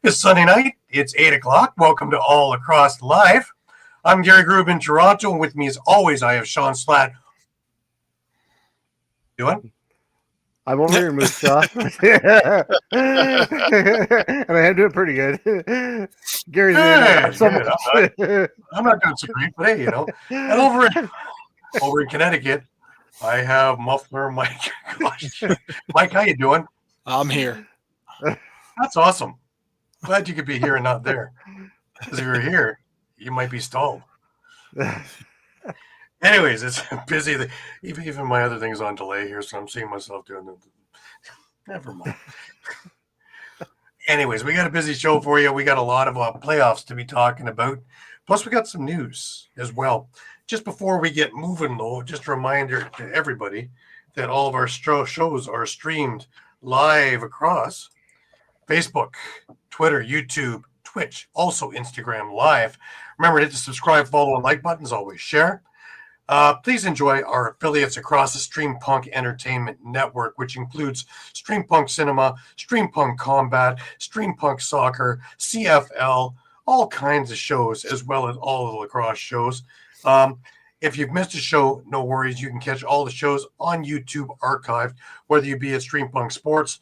It's Sunday night. It's 8 o'clock. Welcome to All Lacrosse Live. I'm Gary Grube in Toronto, and with me as always, I have Sean Slatt. Doing? I'm over here in Moose Jaw. And I am doing pretty good. Gary's in Good, some. good. I'm not doing so great, but hey, And over in Connecticut, I have Muffler Mike. Gosh. Mike, how you doing? I'm here. That's awesome. Glad you could be here and not there. Because if you're here, you might be stalled. Anyways, it's busy. Even my other thing's on delay here, so I'm seeing myself doing it. Never mind. Anyways, we got a busy show for you. We got a lot of playoffs to be talking about. Plus, we got some news as well. Just before we get moving, though, just a reminder to everybody that all of our shows are streamed live across Facebook, Twitter, YouTube, Twitch, also Instagram Live. Remember to hit the subscribe, follow, and like buttons. Always share. Please enjoy our affiliates across the Streampunk Entertainment Network, which includes Streampunk Cinema, Streampunk Combat, Streampunk Soccer, CFL, all kinds of shows, as well as all of the lacrosse shows. If you've missed a show, no worries. You can catch all the shows on YouTube archived, whether you be at Streampunk Sports,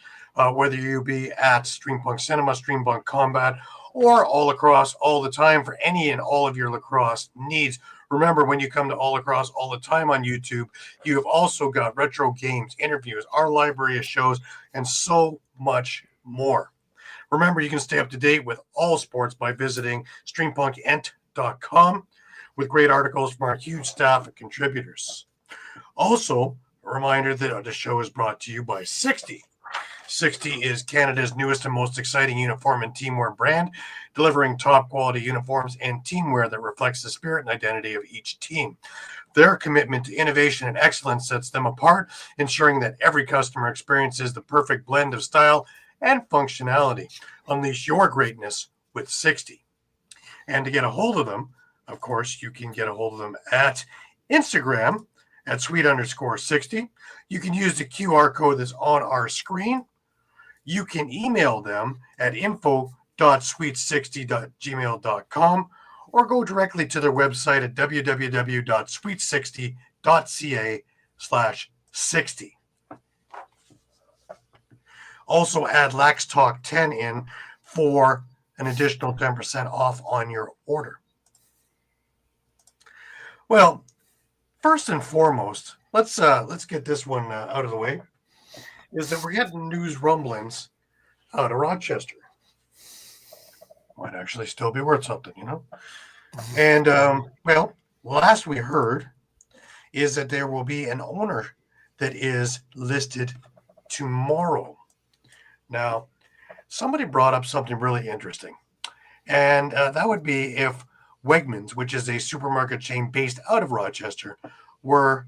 whether you be at Streampunk Cinema, Streampunk Combat, or all across all the time for any and all of your lacrosse needs. Remember, when you come to All Across all the time on YouTube, you have also got retro games, interviews, our library of shows, and so much more. Remember, you can stay up to date with all sports by visiting streampunkent.com with great articles from our huge staff of contributors. Also, a reminder that the show is brought to you by 60. 60 is Canada's newest and most exciting uniform and teamwear brand, delivering top quality uniforms and teamwear that reflects the spirit and identity of each team. Their commitment to innovation and excellence sets them apart, ensuring that every customer experiences the perfect blend of style and functionality. Unleash your greatness with 60. And to get a hold of them, of course, you can get a hold of them at Instagram at sweet_60. You can use the QR code that's on our screen. You can email them at info.sweet60.gmail.com or go directly to their website at www.sweet60.ca/60. Also add Lax Talk 10 in for an additional 10% off on your order. Well, first and foremost, let's get this one out of the way. Is that we're getting news rumblings out of Rochester. Might actually still be worth something, you know? And, last we heard is that there will be an owner that is listed tomorrow. Now, somebody brought up something really interesting. And that would be if Wegmans, which is a supermarket chain based out of Rochester, were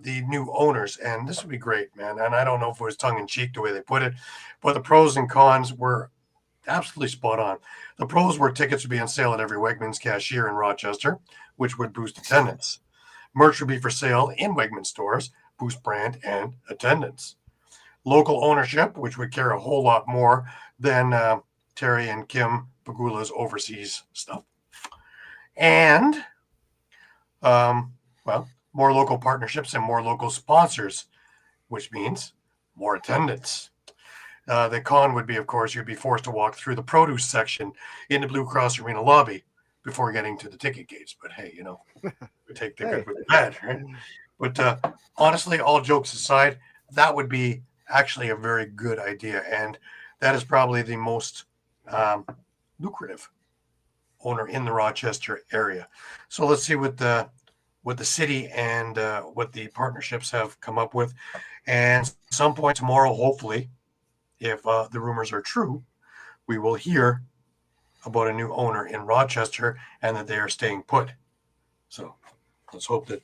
the new owners, and this would be great, man. And I don't know if it was tongue-in-cheek the way they put it, but the pros and cons were absolutely spot on. The pros were tickets would be on sale at every Wegmans cashier in Rochester, which would boost attendance. Merch would be for sale in Wegmans stores, boost brand and attendance. Local ownership, which would care a whole lot more than Terry and Kim Pagula's overseas stuff. And, more local partnerships and more local sponsors, which means more attendance. The con would be, of course, you'd be forced to walk through the produce section in the Blue Cross Arena lobby before getting to the ticket gates. But hey, we take the good with the bad, right? But honestly, all jokes aside, that would be actually a very good idea. And that is probably the most lucrative owner in the Rochester area. So let's see what the city and what the partnerships have come up with. And some point tomorrow, hopefully, if the rumors are true, we will hear about a new owner in Rochester and that they are staying put. So let's hope that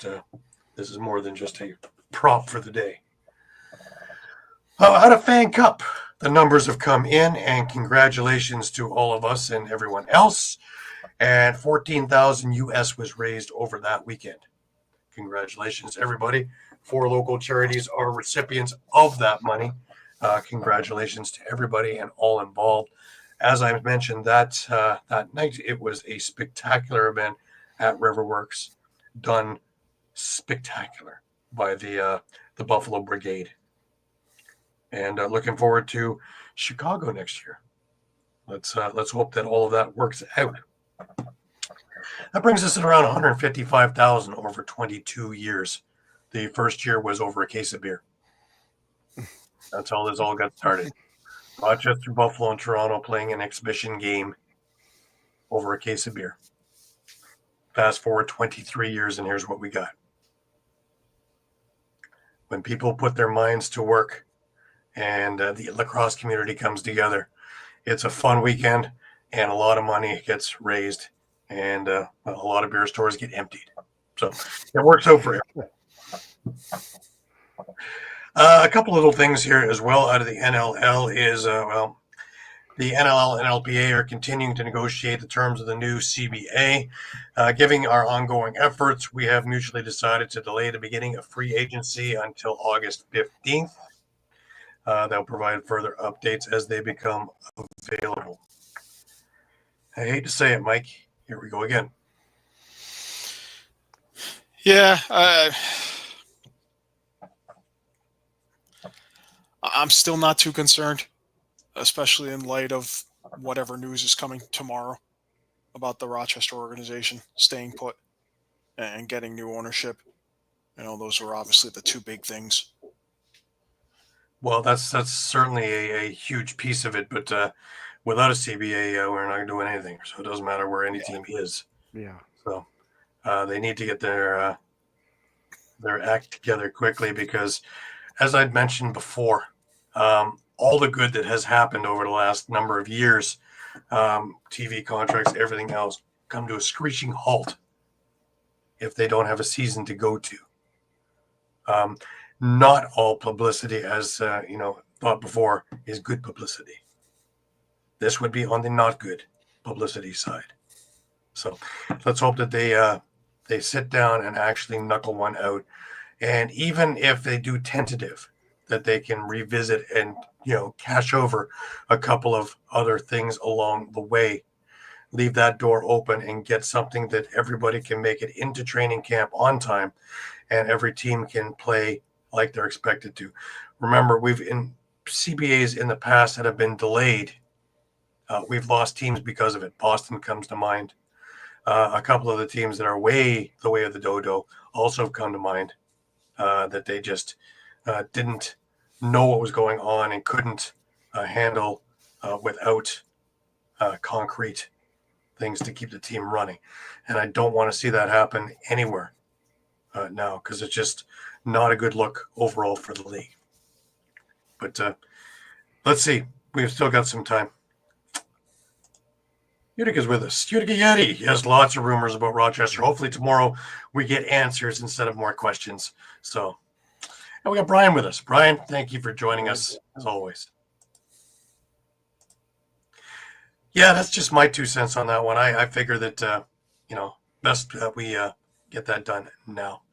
this is more than just a prop for the day. Out of Fan Cup, the numbers have come in, and congratulations to all of us and everyone else. And $14,000 US was raised over that weekend. Congratulations, everybody. 4 local charities are recipients of that money. Congratulations to everybody and all involved. as I mentioned, that night it was a spectacular event at Riverworks, done spectacular by the Buffalo Brigade, and looking forward to Chicago next year. Let's hope that all of that works out. That brings us at around 155,000 over 22 years. The first year was over a case of beer. That's how this all got started. Rochester, Buffalo, and Toronto playing an exhibition game over a case of beer. Fast forward 23 years, and here's what we got. When people put their minds to work and the lacrosse community comes together, it's a fun weekend, and a lot of money gets raised, and a lot of beer stores get emptied. So it works out for everyone. A couple little things here as well out of the NLL is, the NLL and LPA are continuing to negotiate the terms of the new CBA. Given our ongoing efforts, we have mutually decided to delay the beginning of free agency until August 15th. They'll provide further updates as they become available. I hate to say it, Mike. Here we go again. Yeah, I'm still not too concerned, especially in light of whatever news is coming tomorrow about the Rochester organization staying put and getting new ownership. Those were obviously the two big things. Well, that's certainly a huge piece of it, but without a CBA, we're not doing anything. So it doesn't matter where any team is. Yeah. So they need to get their act together quickly because, as I'd mentioned before, all the good that has happened over the last number of years, TV contracts, everything else, come to a screeching halt if they don't have a season to go to. Not all publicity, as thought before, is good publicity. This would be on the not good publicity side. So let's hope that they sit down and actually knuckle one out. And even if they do tentative, that they can revisit and cash over a couple of other things along the way. Leave that door open and get something that everybody can make it into training camp on time, and every team can play like they're expected to. Remember, we've in CBAs in the past that have been delayed. We've lost teams because of it. Boston comes to mind. A couple of the teams that are way the way of the dodo also have come to mind, that they just didn't know what was going on and couldn't handle without concrete things to keep the team running. And I don't want to see that happen anywhere now, because it's just not a good look overall for the league. But let's see. We've still got some time. Utica's with us. Utica Yeti. Yes, lots of rumors about Rochester. Hopefully tomorrow we get answers instead of more questions. So, and we got Brian with us. Brian, thank you for joining us as always. Yeah, that's just my 2 cents on that one. I figure that, best we get that done now.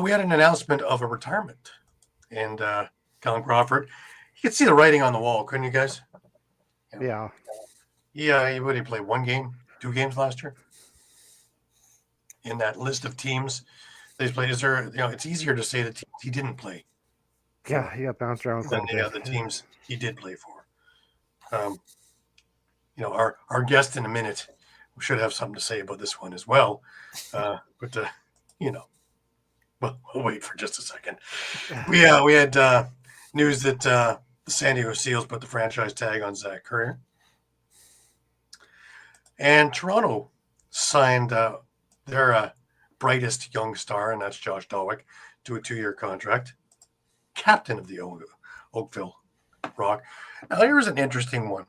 We had an announcement of a retirement, and Colin Crawford, you could see the writing on the wall, couldn't you guys? Yeah. Yeah, what did he play? 1 game, 2 games last year? In that list of teams they played, is there, it's easier to say the teams he didn't play. Yeah, he got bounced around quite a bit. The teams he did play for. Our guest in a minute should have something to say about this one as well. But we'll wait for just a second. We had news that the San Diego Seals put the franchise tag on Zach Currier. And Toronto signed their brightest young star, and that's Josh Dawick, to a 2-year contract. Captain of the Oakville Rock. Now, here's an interesting one.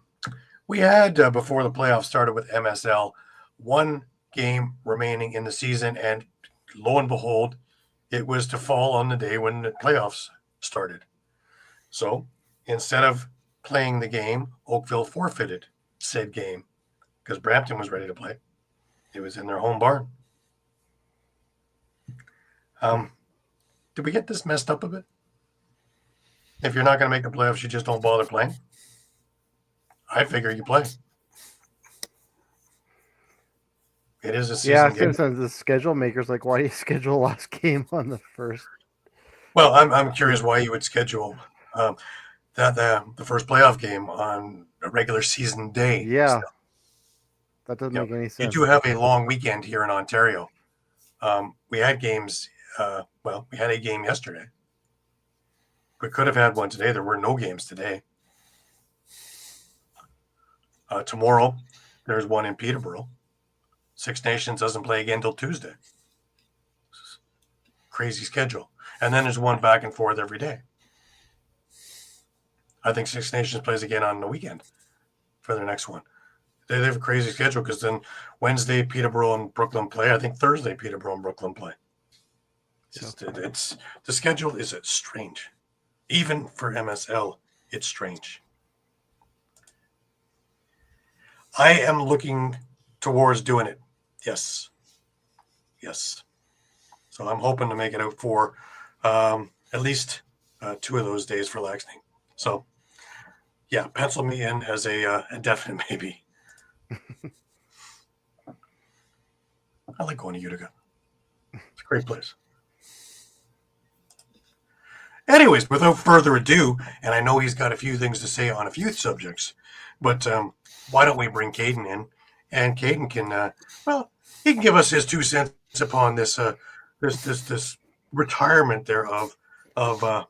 We had, before the playoffs started with MSL, 1 game remaining in the season, and lo and behold, it was to fall on the day when the playoffs started. So instead of playing the game, Oakville forfeited said game because Brampton was ready to play. It was in their home barn. Did we get this messed up a bit? If you're not going to make the playoffs, you just don't bother playing? I figure you play. It is a Yeah, season I game. was gonna say the schedule makers like, why do you schedule last game on the first? Well, I'm curious why you would schedule the first playoff game on a regular season day. Yeah, that doesn't You know, make any you sense. do have a long weekend here in Ontario. We had games. We had a game yesterday. We could have had one today. There were no games today. Tomorrow, there's one in Peterborough. Six Nations doesn't play again until Tuesday. Crazy schedule. And then there's one back and forth every day. I think Six Nations plays again on the weekend for their next one. They have a crazy schedule because then Wednesday, Peterborough and Brooklyn play. I think Thursday, Peterborough and Brooklyn play. It's the schedule is strange. Even for MSL, it's strange. I am looking towards doing it. Yes. So I'm hoping to make it out for at least 2 of those days for Laxney. So, yeah, pencil me in as a definite maybe. I like going to Utica. It's a great place. Anyways, without further ado, and I know he's got a few things to say on a few subjects, but why don't we bring Caden in? And Caden can, he can give us his 2 cents upon this this retirement there of Mr.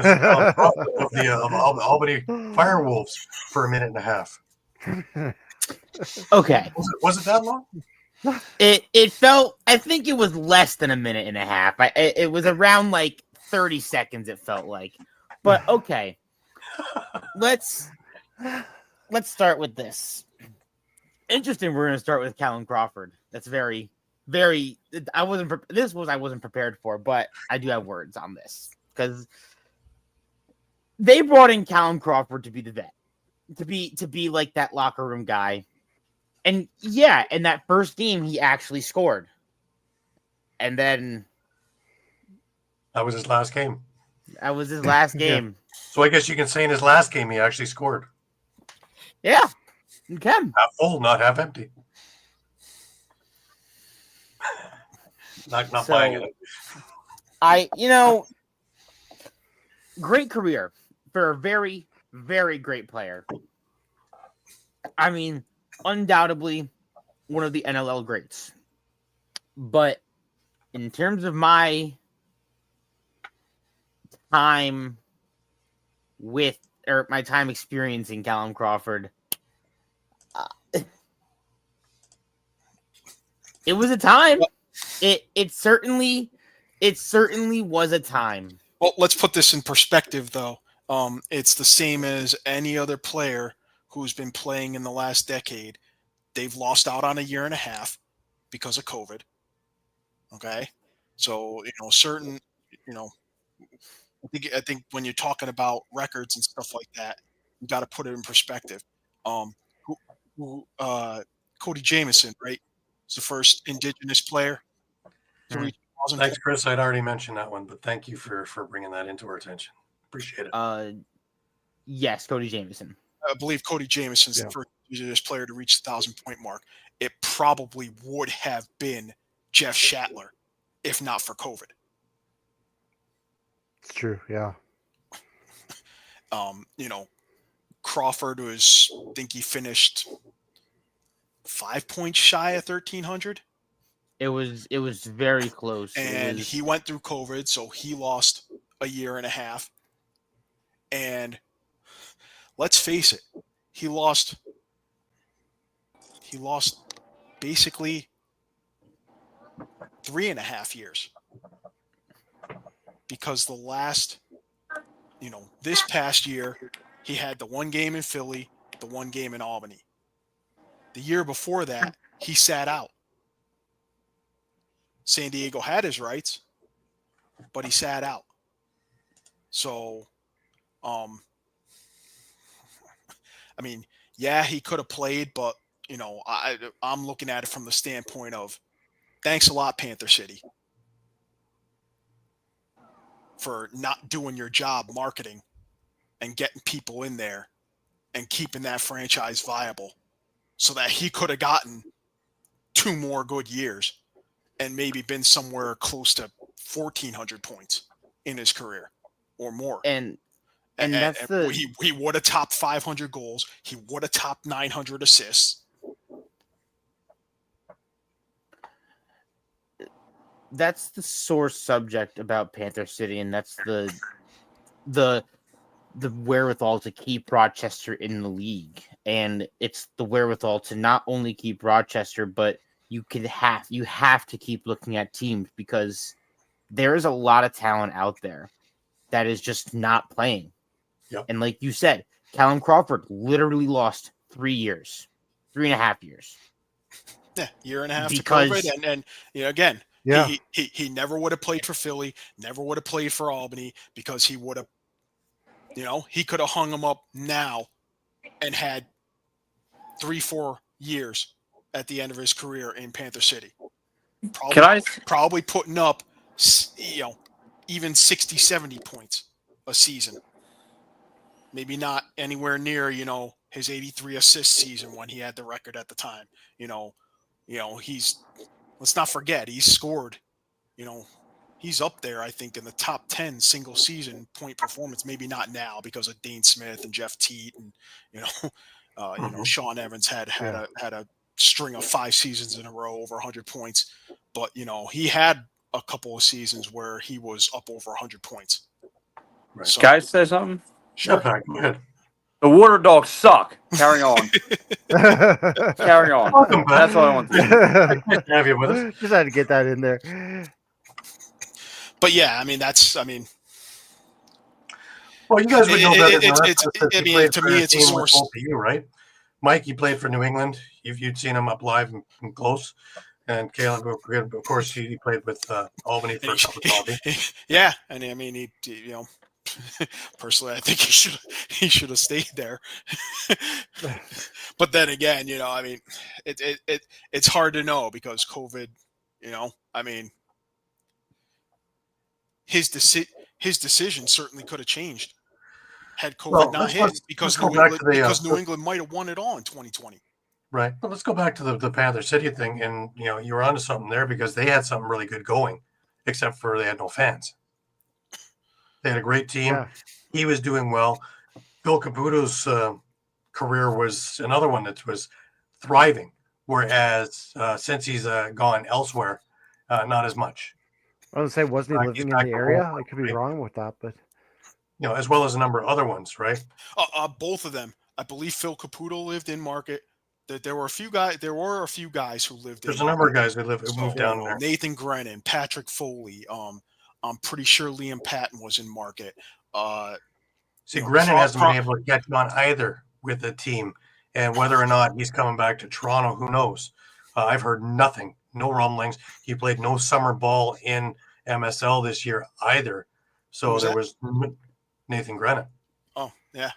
Alan Crawford of the Albany Firewolves for a minute and a half. Okay. Was it that long? It felt, I think it was less than a minute and a half. It was around like 30 seconds, it felt like. But okay. Let's start with this. Interesting, we're going to start with Callum Crawford. That's very, very, I wasn't prepared for, but I do have words on this because they brought in Callum Crawford to be the vet, to be like that locker room guy. And yeah, in that first game, he actually scored. And then That was his last game. that was his last game. So I guess you can say in his last game he actually scored. Yeah, you can. Half full, not half empty. Not buying it. Great career for a very, very great player. I mean, undoubtedly one of the NLL greats. But in terms of my time my time experiencing Callum Crawford, it was a time. It certainly was a time. Well, let's put this in perspective, though. It's the same as any other player who's been playing in the last decade. They've lost out on a year and a half because of COVID. Okay, so I think when you're talking about records and stuff like that, you got to put it in perspective. Cody Jamieson, right? It's the first Indigenous player to reach 1,000. Thanks, Chris. I'd already mentioned that one, but thank you for bringing that into our attention. Appreciate it. Yes, Cody Jamieson. I believe Cody Jamieson's the first Indigenous player to reach the 1,000-point mark. It probably would have been Jeff Shatler if not for COVID. It's true, yeah. Crawford I think he finished 5 points shy of 1,300. It was very close. And he went through COVID, so he lost a year and a half. And let's face it, he lost basically 3.5 years. Because the last, this past year, he had the one game in Philly, the one game in Albany. The year before that, he sat out. San Diego had his rights, but he sat out. So, he could have played, but, I'm looking at it from the standpoint of, thanks a lot, Panther City, for not doing your job marketing and getting people in there and keeping that franchise viable so that he could have gotten 2 more good years and maybe been somewhere close to 1,400 points in his career or more. And that's the he would have topped 500 goals. He would have topped 900 assists. that's the sore subject about Panther City, and that's the wherewithal to keep Rochester in the league. And it's the wherewithal to not only keep Rochester, but you have to keep looking at teams, because there is a lot of talent out there that is just not playing. Yep. And like you said, Callum Crawford literally lost 3.5 years. Yeah, year and a half Because- to COVID, and you know, again, Yeah. he never would have played for Philly, never would have played for Albany, because he would have, you know, he could have hung him up now and had 3-4 years at the end of his career in Panther City. Probably putting up, you know, even 60, 70 points a season. Maybe not anywhere near, you know, his 83 assist season when he had the record at the time. You know, let's not forget, he's scored, you know, he's up there, I think, in the top 10 single season point performance. Maybe not now because of Dane Smith and Jeff Teat and, you know, Sean Evans had a string of 5 seasons in a row over 100 points. But, you know, he had a couple of seasons where he was up over 100 points. Right. So, Can I say something? Sure. Pat, go ahead. The Water Dogs suck. Carry on. Carry on. Welcome, Pat. That's all I want to say. Nice to have you with us. Just had to get that in there. But yeah, I mean, Well, you guys would know better than us. I mean, to me, it's a source. To you, right? Mike, you played for New England. You'd seen him up live and close. And Caleb, of course, he played with Albany for a couple of Albany. Yeah, and I mean, he you know, personally, I think he should have stayed there. But then again, you know, I mean, it's hard to know because COVID. You know, I mean, his decision certainly could have changed had COVID not hit, because New England might have won it all in 2020. Right. But let's go back to the Panther City thing. And, you know, you were onto something there because they had something really good going, except for they had no fans. They had a great team. Yeah. He was doing well. Bill Caputo's career was another one that was thriving, whereas since he's gone elsewhere, not as much. I was going to say, wasn't he living in the area? I could be wrong with that, but You know, as well as a number of other ones, right? Both of them. I believe Phil Caputo lived in Market. There were a few guys. There were a few guys who lived. There's in a number of Market. guys who moved down there. Nathan Grennan, Patrick Foley. I'm pretty sure Liam Patton was in Market. See, Grennan hasn't been able to catch on either with the team, and whether or not he's coming back to Toronto, who knows? I've heard nothing, no rumblings. He played no summer ball in MSL this year either. So there was Nathan Grennan. Oh, yeah.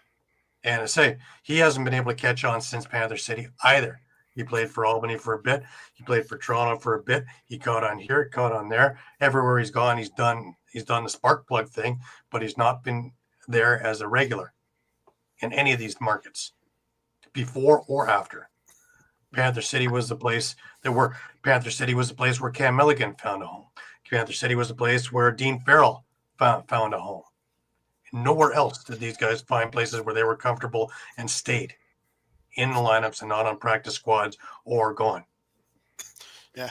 And I say, he hasn't been able to catch on since Panther City either. He played for Albany for a bit. He played for Toronto for a bit. He caught on here, caught on there. Everywhere he's gone, he's done the spark plug thing, but he's not been there as a regular in any of these markets before or after. Panther City was the place where Cam Milligan found a home. Panther City was the place where Dean Farrell found a home. Nowhere else did these guys find places where they were comfortable and stayed in the lineups and not on practice squads or gone. Yeah.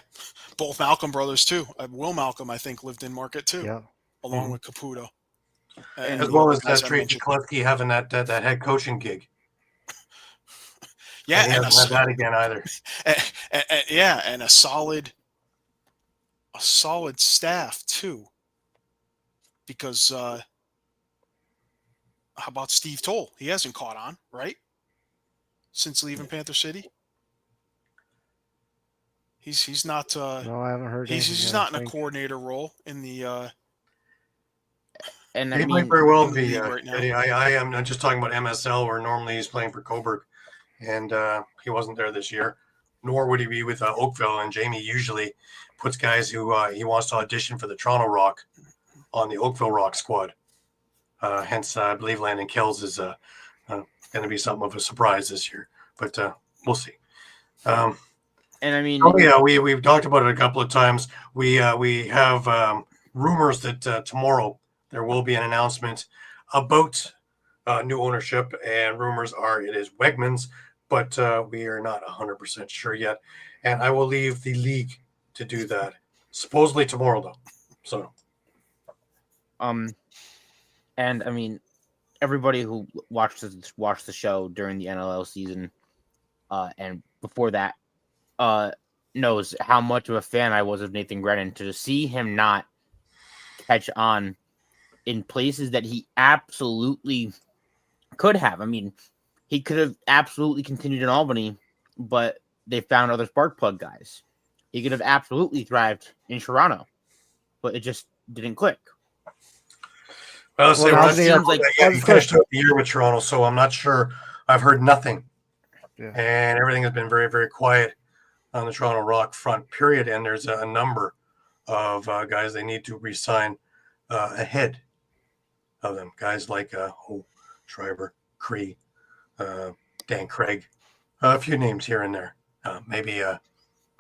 Both Malcolm brothers, too. Will Malcolm, I think, lived in Market, too, along with Caputo. And as well as Tracy Kleski having that head coaching gig. Yeah, and he hasn't had that again either. And a solid staff, too. Because how about Steve Toll? He hasn't caught on, right? Since leaving Panther City. He's not no, I haven't heard. He's not in a coordinator role in the and he might very well be right now. I am not just talking about MSL, where normally he's playing for Coburg, and he wasn't there this year, nor would he be with Oakville. And Jamie usually puts guys who he wants to audition for the Toronto Rock on the Oakville Rock squad. Hence, I believe Landon Kells is going to be something of a surprise this year, but we'll see. And I mean, oh yeah, we've talked about it a couple of times. We have rumors that tomorrow there will be an announcement about new ownership, and rumors are it is Wegmans, but we are not 100% sure yet. And I will leave the league to do that. Supposedly tomorrow, though. So, and I mean, everybody who watched the show during the NLL season, and before that, knows how much of a fan I was of Nathan Grennan. To see him not catch on in places that he absolutely could have. I mean, he could have absolutely continued in Albany, but they found other spark plug guys. He could have absolutely thrived in Toronto, but it just didn't click. well, Well, now he finished out the year with Toronto, so I'm not sure. I've heard nothing, and everything has been very, very quiet on the Toronto Rock front. Period. And there's a number of guys they need to re-sign ahead of them. Guys like Schreiber, Cree, Dan Craig, a few names here and there. Maybe I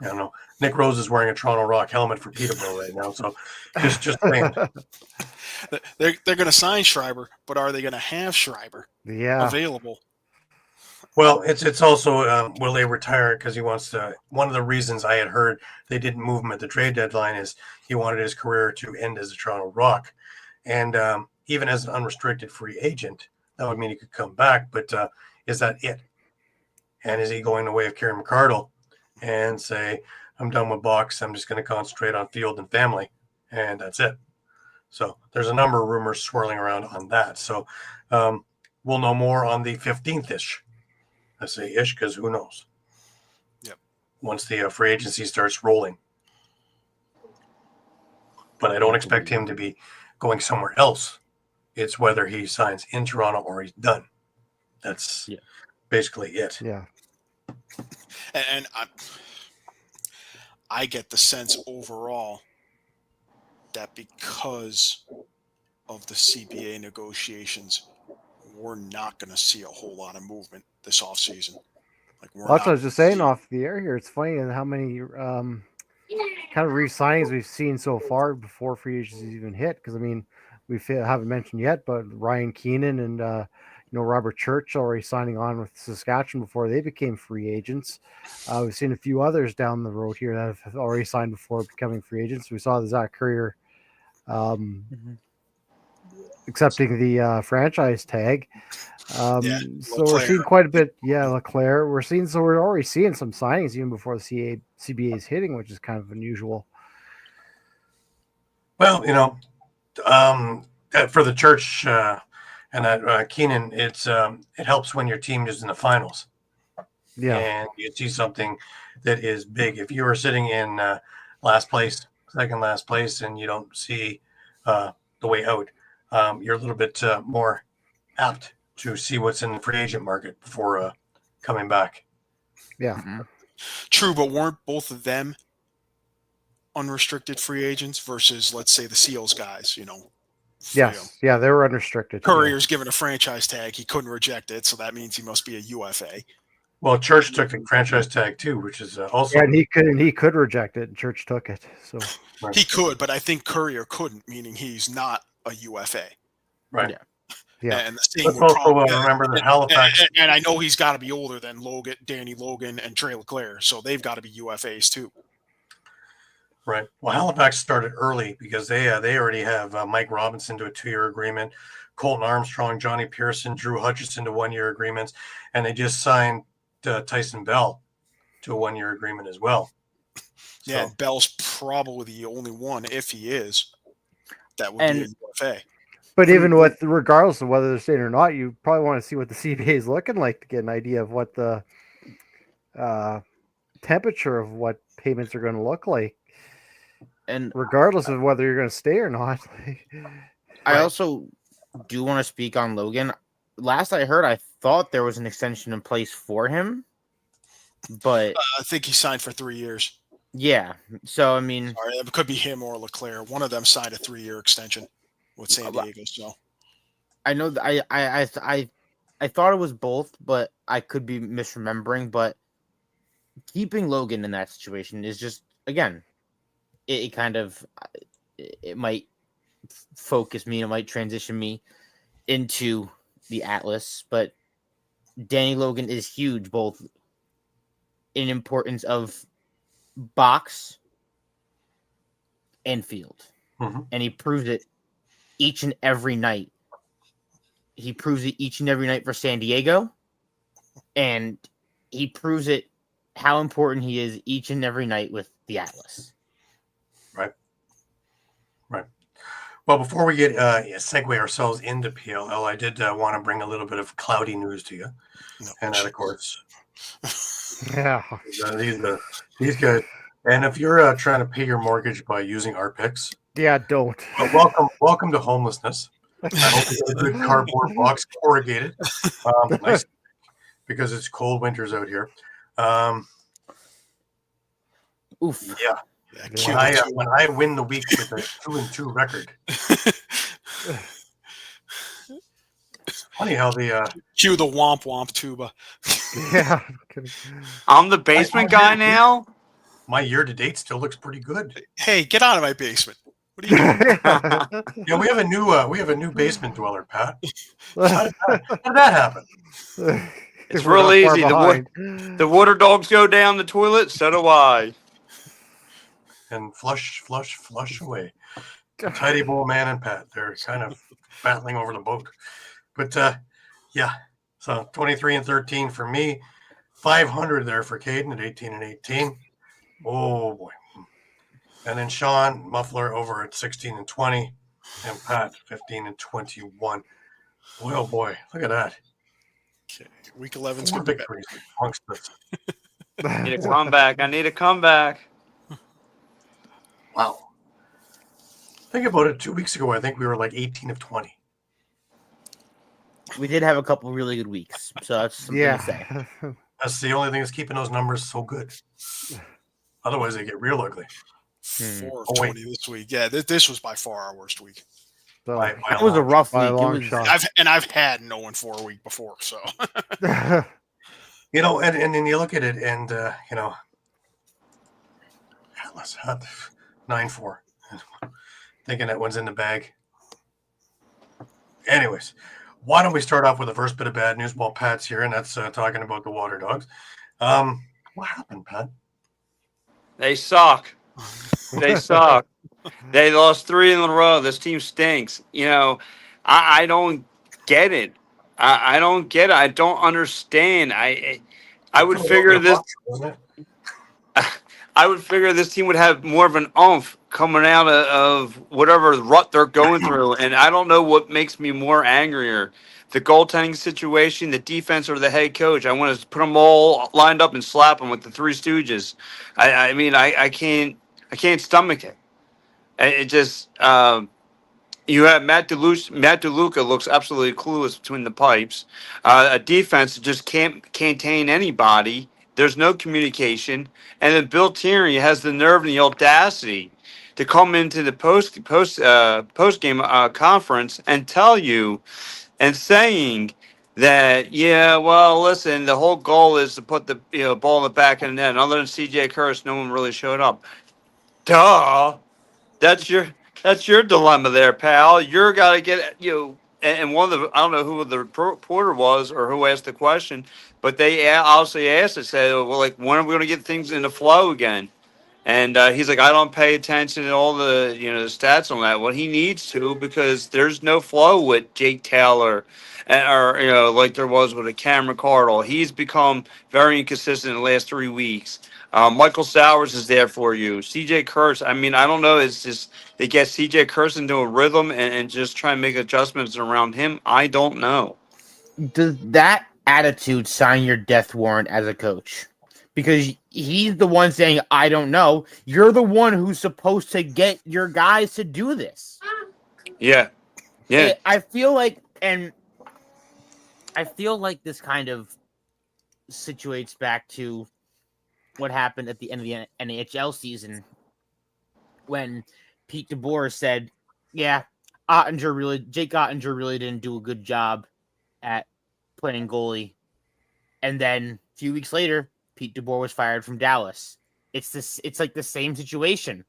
don't know. Nick Rose is wearing a Toronto Rock helmet for Peterborough right now, so just saying. They're going to sign Schreiber, but are they going to have Schreiber available? Well, it's also will they retire because he wants to. One of the reasons I had heard they didn't move him at the trade deadline is he wanted his career to end as a Toronto Rock, and even as an unrestricted free agent, that would mean he could come back. But is that it? And is he going the way of Kieran McArdle and say, I'm done with box, I'm just going to concentrate on field and family, and that's it? So there's a number of rumors swirling around on that. So we'll know more on the 15th-ish. I say ish because who knows? Yep. Once the free agency starts rolling. But I don't expect him to be going somewhere else. It's whether he signs in Toronto or he's done. That's basically it. Yeah. And I get the sense overall that because of the CBA negotiations, we're not going to see a whole lot of movement this offseason. That's what I was just saying off the air here. It's funny how many kind of re-signings we've seen so far before free agency even hit. Because I mean, we haven't mentioned yet, but Ryan Keenan and Robert Church already signing on with Saskatchewan before they became free agents. We've seen a few others down the road here that have already signed before becoming free agents. We saw the Zach Courier accepting the franchise tag. So we're seeing quite a bit. Yeah, Leclerc. We're already seeing some signings even before the CBA is hitting, which is kind of unusual. Well, for the Church and that Keenan, it helps when your team is in the finals. Yeah, and you see something that is big. If you are sitting in second last place, and you don't see the way out, you're a little bit more apt to see what's in the free agent market before coming back. Yeah. Mm-hmm. True, but weren't both of them unrestricted free agents versus, let's say, the Seals guys, Yes. Yeah, they were unrestricted. Courier's given a franchise tag. He couldn't reject it, so that means he must be a UFA. Well, Church took the franchise tag too, which is also... Yeah, and he could reject it, and Church took it. So He could, but I think Courier couldn't, meaning he's not a UFA. Right. Yeah. And the same Let's also remember that Halifax... And I know he's got to be older than Danny Logan, and Trey Leclerc, so they've got to be UFAs too. Right. Well, Halifax started early because they already have Mike Robinson to a 2-year agreement, Colton Armstrong, Johnny Pearson, Drew Hutchison to 1-year agreements, and they just signed Tyson Bell to a 1-year agreement as well. Yeah, and Bell's probably the only one, if he is, that would be a UFA. But even regardless of whether they're staying or not, you probably want to see what the CBA is looking like to get an idea of what the temperature of what payments are going to look like. And regardless of whether you're going to stay or not. I also do want to speak on Logan. Last I heard, I thought there was an extension in place for him, but I think he signed for 3 years. Yeah. So, I mean, it could be him or Leclerc. One of them signed a 3-year extension with San Diego. So I know that I I thought it was both, but I could be misremembering. But keeping Logan in that situation is just, again, it kind of, it might focus me, it might transition me into the Atlas, but Danny Logan is huge, both in importance of box and field. Mhm. And he proves it each and every night. He proves it each and every night for San Diego, and he proves it how important he is each and every night with the Atlas. Right. Well, before we get segue ourselves into PLL, I did want to bring a little bit of cloudy news to you, No. and that, of course, Yeah. these guys. And if you're trying to pay your mortgage by using our picks, Yeah, don't. welcome to homelessness. I hope you get a good cardboard box, corrugated, nice, because it's cold winters out here. Oof. Yeah, Yeah, Yeah. cue the when I win the week with a 2-2 record, funny how cue the womp womp tuba. Yeah. I'm the basement guy now. my year to date still looks pretty good. Hey, get out of my basement. What are you doing? Yeah, we have a new basement dweller, Pat. How did that happen? It's We're real not far easy. behind. The water dogs go down the toilet, so do I. And flush away. Tidy bowl man and Pat, they're kind of battling over the boat. But yeah, so 23-13 for me, 500 there for Caden at 18-18. Oh boy. And then Sean Muffler over at 16-20, and Pat 15-21. Boy, oh boy, look at that. Okay, week 11's 4 gonna be bad. victories amongst us. I need a comeback. I need a comeback. Wow. Think about it. 2 weeks ago, I think we were like 18-20. We did have a couple really good weeks, so that's something to say. Yeah. That's the only thing that's keeping those numbers so good. Otherwise, they get real ugly. 4 of Oh, wait. 20 this week. Yeah, this was by far our worst week. So, By That was a rough by a week. It long was, shot. I've had no 1-4 week before, so You know, and then you look at it, and you know, Atlas had 9-4, thinking that one's in the bag. Anyways, why don't we start off with the first bit of bad news while Pat's here, and that's talking about the Water Dogs. What happened, Pat? They suck. They suck. They lost 3 in a row. This team stinks. You know, I don't get it. I don't get it. I don't understand. I would figure this. Wasn't it? I would figure this team would have more of an oomph coming out of whatever rut they're going through, and I don't know what makes me more angrier: the goaltending situation, the defense, or the head coach. I want to put them all lined up and slap them with the Three Stooges. I mean, I can't stomach it. It just you have Matt DeLuca looks absolutely clueless between the pipes. A defense that just can't contain anybody. There's no communication, and then Bill Tierney has the nerve and the audacity to come into the post game conference and tell you and saying that, yeah, well, listen, the whole goal is to put the ball in the back of the net. And other than C.J. Kurse, no one really showed up. Duh. That's your dilemma there, pal. You're got to get and one of the I don't know who the reporter was or who asked the question, but they obviously asked it. Said, well, like, when are we going to get things in the flow again? And he's like, I don't pay attention to all the the stats on that. Well, he needs to, because there's no flow with Jake Taylor, or like there was with a Cameron Cardle. He's become very inconsistent in the last 3 weeks. Michael Sowers is there for you. CJ Kurse. I mean, I don't know. It's just they get CJ Kurse into a rhythm and just try and make adjustments around him. I don't know. does that attitude sign your death warrant as a coach? Because he's the one saying, I don't know. You're the one who's supposed to get your guys to do this. Yeah. I feel like this kind of situates back to what happened at the end of the NHL season when Pete DeBoer said, yeah, Jake Ottinger really didn't do a good job at playing goalie, and then a few weeks later, Pete DeBoer was fired from Dallas. It's like the same situation.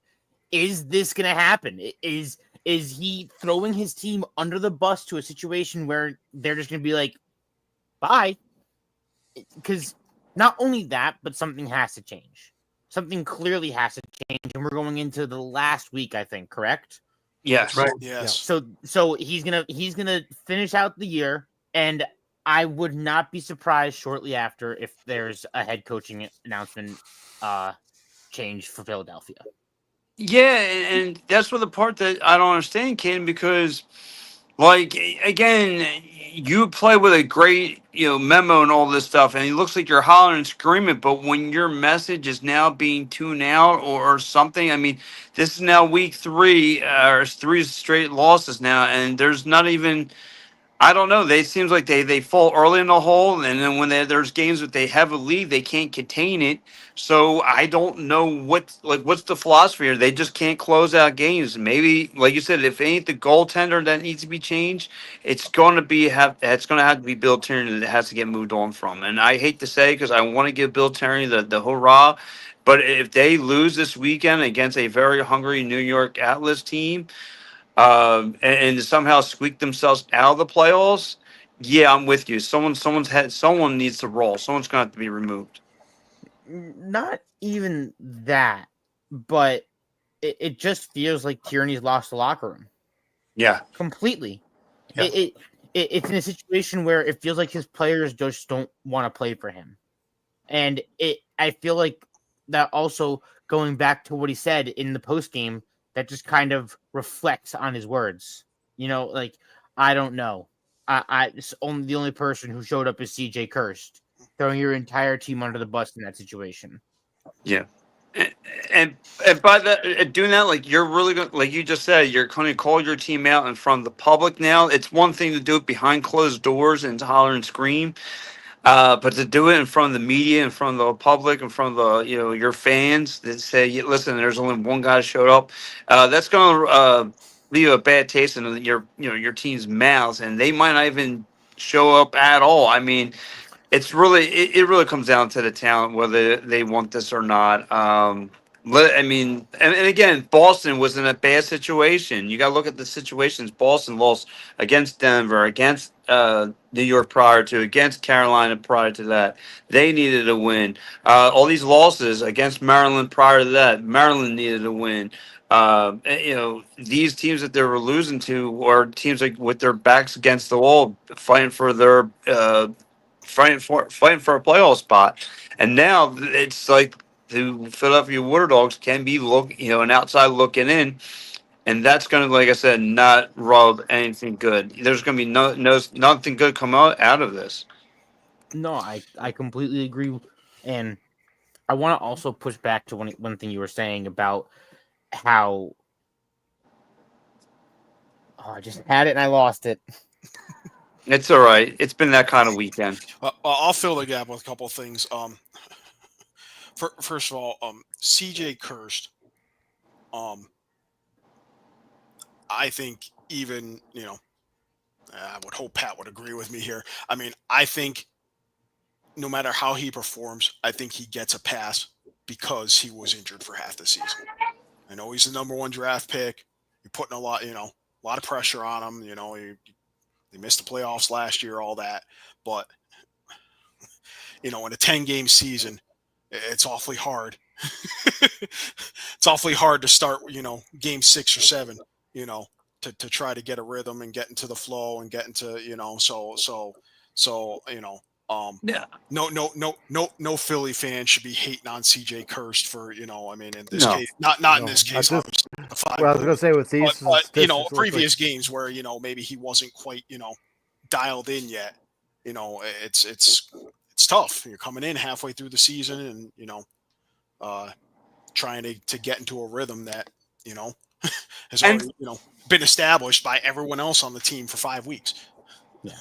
Is this going to happen? Is he throwing his team under the bus to a situation where they're just going to be like, bye? Because not only that, but something has to change. Something clearly has to change, and we're going into the last week, I think, correct? Yes. Right. Yes. So he's gonna finish out the year, and I would not be surprised shortly after if there's a head coaching announcement change for Philadelphia. Yeah, and that's what the part that I don't understand, Ken, because like again, you play with a great memo and all this stuff, and it looks like you're hollering and screaming, but when your message is now being tuned out or something, I mean, this is now week 3 or 3 straight losses now, and there's not even. I don't know. They seems like they fall early in the hole, and then when there's games that they have a lead, they can't contain it. So I don't know what's the philosophy here. They just can't close out games. Maybe, like you said, if it ain't the goaltender that needs to be changed, it's going to have to be Bill Tierney that has to get moved on from. And I hate to say because I want to give Bill Tierney the hurrah, but if they lose this weekend against a very hungry New York Atlas team. And to somehow squeak themselves out of the playoffs. Yeah, I'm with you. Someone needs to roll. Someone's going to have to be removed. Not even that, but it just feels like Tierney's lost the locker room. Yeah, Completely. Yeah. It's in a situation where it feels like his players just don't want to play for him, and I feel like that also going back to what he said in the post game. That just kind of reflects on his words. Like, I don't know. The only person who showed up is CJ Kirst, throwing your entire team under the bus in that situation. yeah. And by that, doing that, like you're really going, like you just said, you're going to call your team out in front of the public. Now, it's one thing to do it behind closed doors and to holler and scream. But to do it in front of the media, in front of the public, in front of the your fans that say, "Listen, there's only one guy that showed up," that's going to leave a bad taste in your team's mouths, and they might not even show up at all. I mean, it really comes down to the talent whether they want this or not. I mean, and again, Boston was in a bad situation. You got to look at the situations. Boston lost against Denver, against New York prior to, against Carolina prior to that. They needed a win. All these losses against Maryland prior to that, Maryland needed a win. These teams that they were losing to were teams like with their backs against the wall, fighting for their fighting for a playoff spot. And now it's like the Philadelphia Water Dogs can be an outside looking in, and that's going to, like I said, not rub anything good. There's going to be nothing good come out of this. No, I completely agree, and I want to also push back to one thing you were saying about how. Oh, I just had it and I lost it. It's all right. It's been that kind of weekend. I'll fill the gap with a couple of things. First of all, CJ Kirst. I think even I would hope Pat would agree with me here. I mean, I think no matter how he performs, I think he gets a pass because he was injured for half the season. I know he's the number 1 draft pick. You're putting a lot of pressure on him. They missed the playoffs last year, all that. But, in a 10-game season, it's awfully hard. It's awfully hard to start, game 6 or 7, to try to get a rhythm and get into the flow and get into, Yeah. No Philly fan should be hating on CJ Kirst for, in this No. case, not in this case. Well, obviously, I was going to say with these, but statistics look previous games where maybe he wasn't quite dialed in yet. It's tough. You're coming in halfway through the season and trying to get into a rhythm that has already been established by everyone else on the team for 5 weeks. Yeah.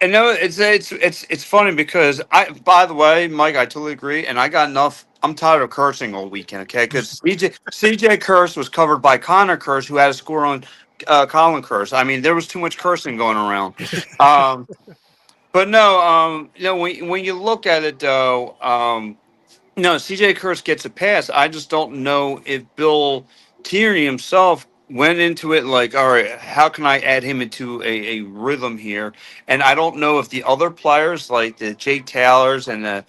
And no, it's funny because by the way, Mike, I totally agree, and I got enough. I'm tired of cursing all weekend, okay? Because CJ Kirst was covered by Connor Kirst, who had a score on Colin Kirst. I mean, there was too much cursing going around. But no, when you look at it though, no, CJ Kurtz gets a pass. I just don't know if Bill Tierney himself went into it like, all right, how can I add him into a rhythm here? And I don't know if the other players like the Jake Taylors and the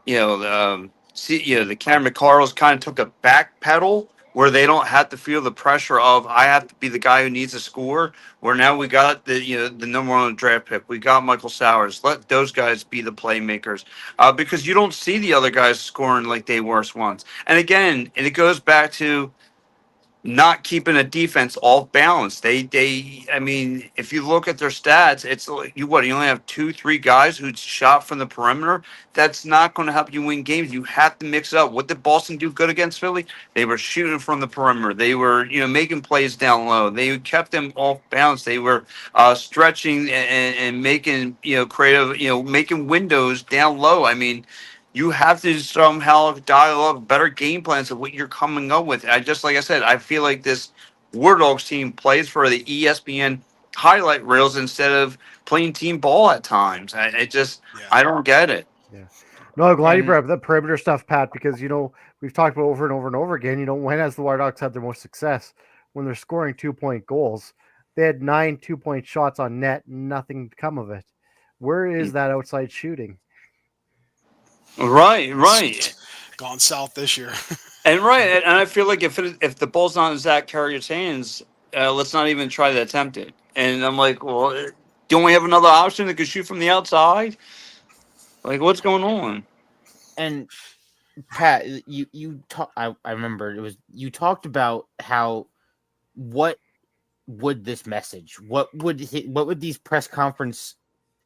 Cameron McCarls kind of took a back pedal where they don't have to feel the pressure of I have to be the guy who needs to score. Where now we got the number one draft pick, we got Michael Sowers. Let those guys be the playmakers, because you don't see the other guys scoring like they were once. And again, and it goes back to not keeping a defense off balance. I mean, if you look at their stats, it's like you only have 2-3 guys who shot from the perimeter. That's not going to help you win games. You have to mix it up. What did Boston do good against Philly? They were shooting from the perimeter. They were, making plays down low. They kept them off balance. They were stretching and making, creative, making windows down low. I mean, you have to somehow dial up better game plans of what you're coming up with. Like I said, I feel like this War Dogs team plays for the ESPN highlight reels instead of playing team ball at times. I don't get it. Yeah. No, I'm glad you And- brought up the perimeter stuff, Pat, because we've talked about over and over and over again. When has the War Dogs had their most success? When they're scoring 2-point goals. They had 9 2-point shots on net, nothing to come of it. Where is that outside shooting? Right. Gone south this year. And I feel like if the ball's not in Zach Carrier's hands, let's not even try to attempt it. And I'm like, well, don't we have another option that could shoot from the outside? Like, what's going on? And Pat, I remember you talked about how what would this message, what would these press conference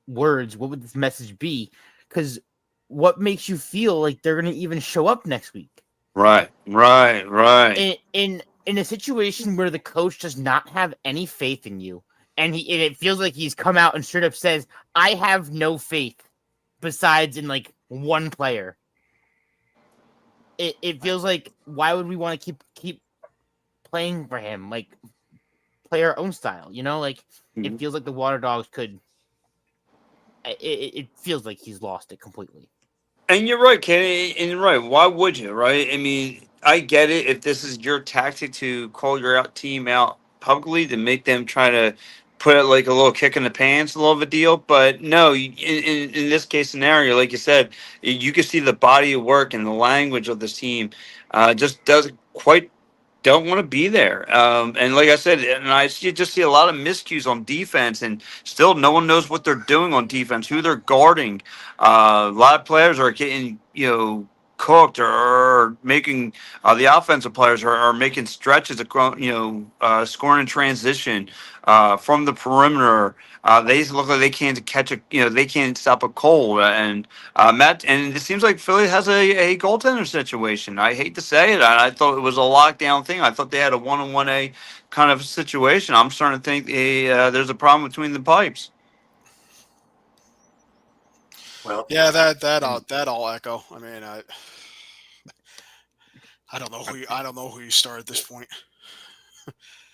words, what would this message be? Because what makes you feel like they're going to even show up next week? Right. In a situation where the coach does not have any faith in you, and it feels like he's come out and straight up says, "I have no faith," besides in like one player. It feels like, why would we want to keep playing for him? Like, play our own style, Like, it feels like the Water Dogs could. It feels like he's lost it completely. And you're right, Kenny. And you're right. Why would you, right? I mean, I get it. If this is your tactic to call your team out publicly to make them try to put it like a little kick in the pants, a little of a deal. But no, in this case scenario, like you said, you can see the body of work and the language of this team just doesn't quite don't want to be there. And like I said, and just see a lot of miscues on defense, and still no one knows what they're doing on defense, who they're guarding. A lot of players are getting, cooked or making the offensive players are making stretches of, scoring in transition from the perimeter. They look like they can't catch they can't stop a cold. And and it seems like Philly has a goaltender situation. I hate to say it. I thought it was a lockdown thing. I thought they had a 1-on-1A kind of situation. I'm starting to think there's a problem between the pipes. Well, Yeah, that I'll echo. I mean, I don't know who you start at this point.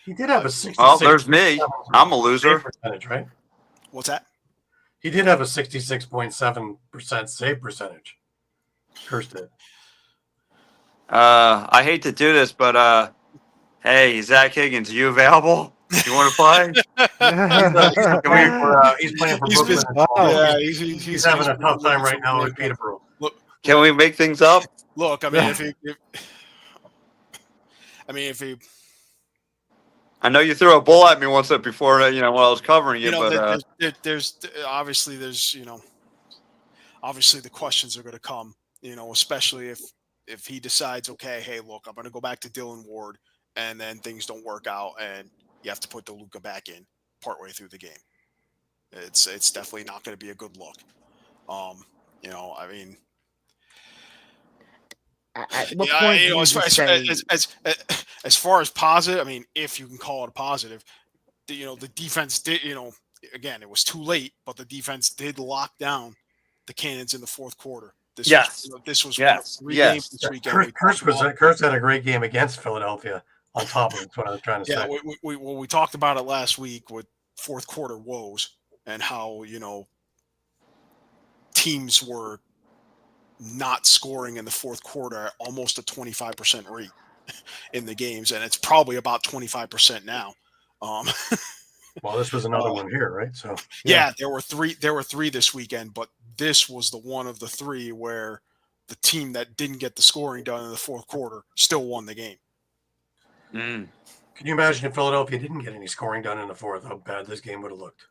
he did have a 66. Oh, there's me. I'm a loser. Percentage, right? What's that? He did have a 66.7% save percentage. Cursed it. I hate to do this, but hey, Zach Higgins, are you available? You want to play? He's playing for He's Brooklyn. busy. Yeah, Yeah, he's having a tough time right now with Peterborough. Can we make things up? Look, I mean, if he I know you threw a ball at me once before, while I was covering you, but there's obviously the questions are going to come, especially if he decides, okay, hey, look, I'm going to go back to Dylan Ward, and then things don't work out, and you have to put DeLuca back in partway through the game. It's definitely not going to be a good look. I mean. At what point do you just say, as far as positive, I mean, if you can call it a positive, the defense did, again, it was too late, but the defense did lock down the Cannons in the fourth quarter. This was three games this weekend. Kurtz had a great game against Philadelphia on top of it. That's what I was trying to say. Yeah, we talked about it last week with fourth quarter woes and how, teams were not scoring in the fourth quarter at almost a 25% rate in the games, and it's probably about 25% now. Well, this was another one here, right? So yeah, there were three this weekend, but this was the one of the three where the team that didn't get the scoring done in the fourth quarter still won the game. Mm. can you imagine if Philadelphia didn't get any scoring done in the fourth, how bad this game would have looked?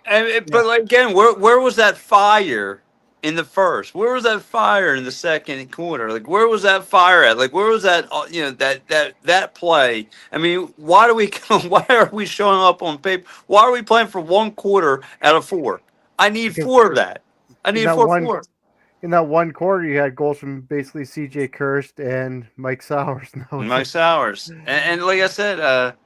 But like, again, where was that fire in the first? Where was that fire in the second quarter? Like, where was that fire at? Like, where was that? That play. I mean, why are we showing up on paper? Why are we playing for 1 quarter out of 4? I need Because 4 of that. I need that 4 one- 4. In that one quarter, you had goals from basically CJ Kirst and Mike Sowers. No, Mike Sowers and like I said,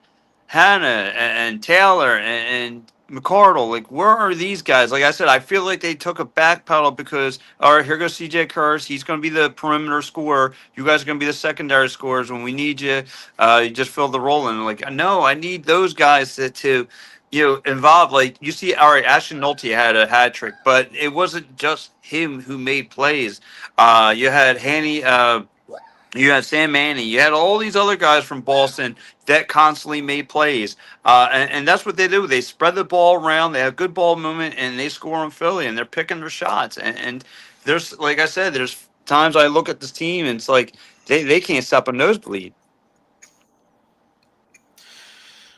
Hannah and Taylor and McCardle, like, where are these guys? Like I said, I feel like they took a back pedal because, all right, here goes CJ Kurz. He's going to be the perimeter scorer. You guys are going to be the secondary scorers. When we need you, you just fill the role in. Like, no, I need those guys to involve. Like, you see, all right, Ashton Nolte had a hat trick, but it wasn't just him who made plays. You had Hanny. You had Sam Manning. You had all these other guys from Boston that constantly made plays. And that's what they do. They spread the ball around. They have good ball movement, and they score on Philly, and they're picking their shots. And there's, like I said, there's times I look at this team, and it's like they can't stop a nosebleed.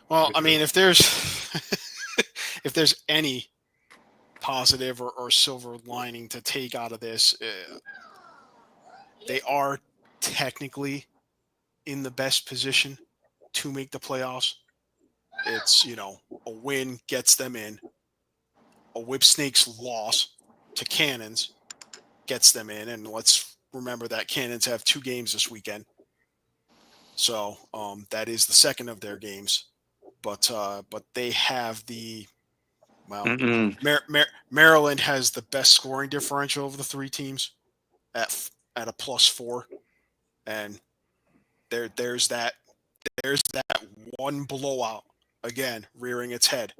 Well, I mean, if there's if there's any positive or silver lining to take out of this, they are technically in the best position to make the playoffs. It's, a win gets them in. A Whip Snakes loss to Cannons gets them in. And let's remember that Cannons have 2 games this weekend. So that is the second of their games. But they have Maryland has the best scoring differential of the 3 teams at a +4. And there's that one blowout again rearing its head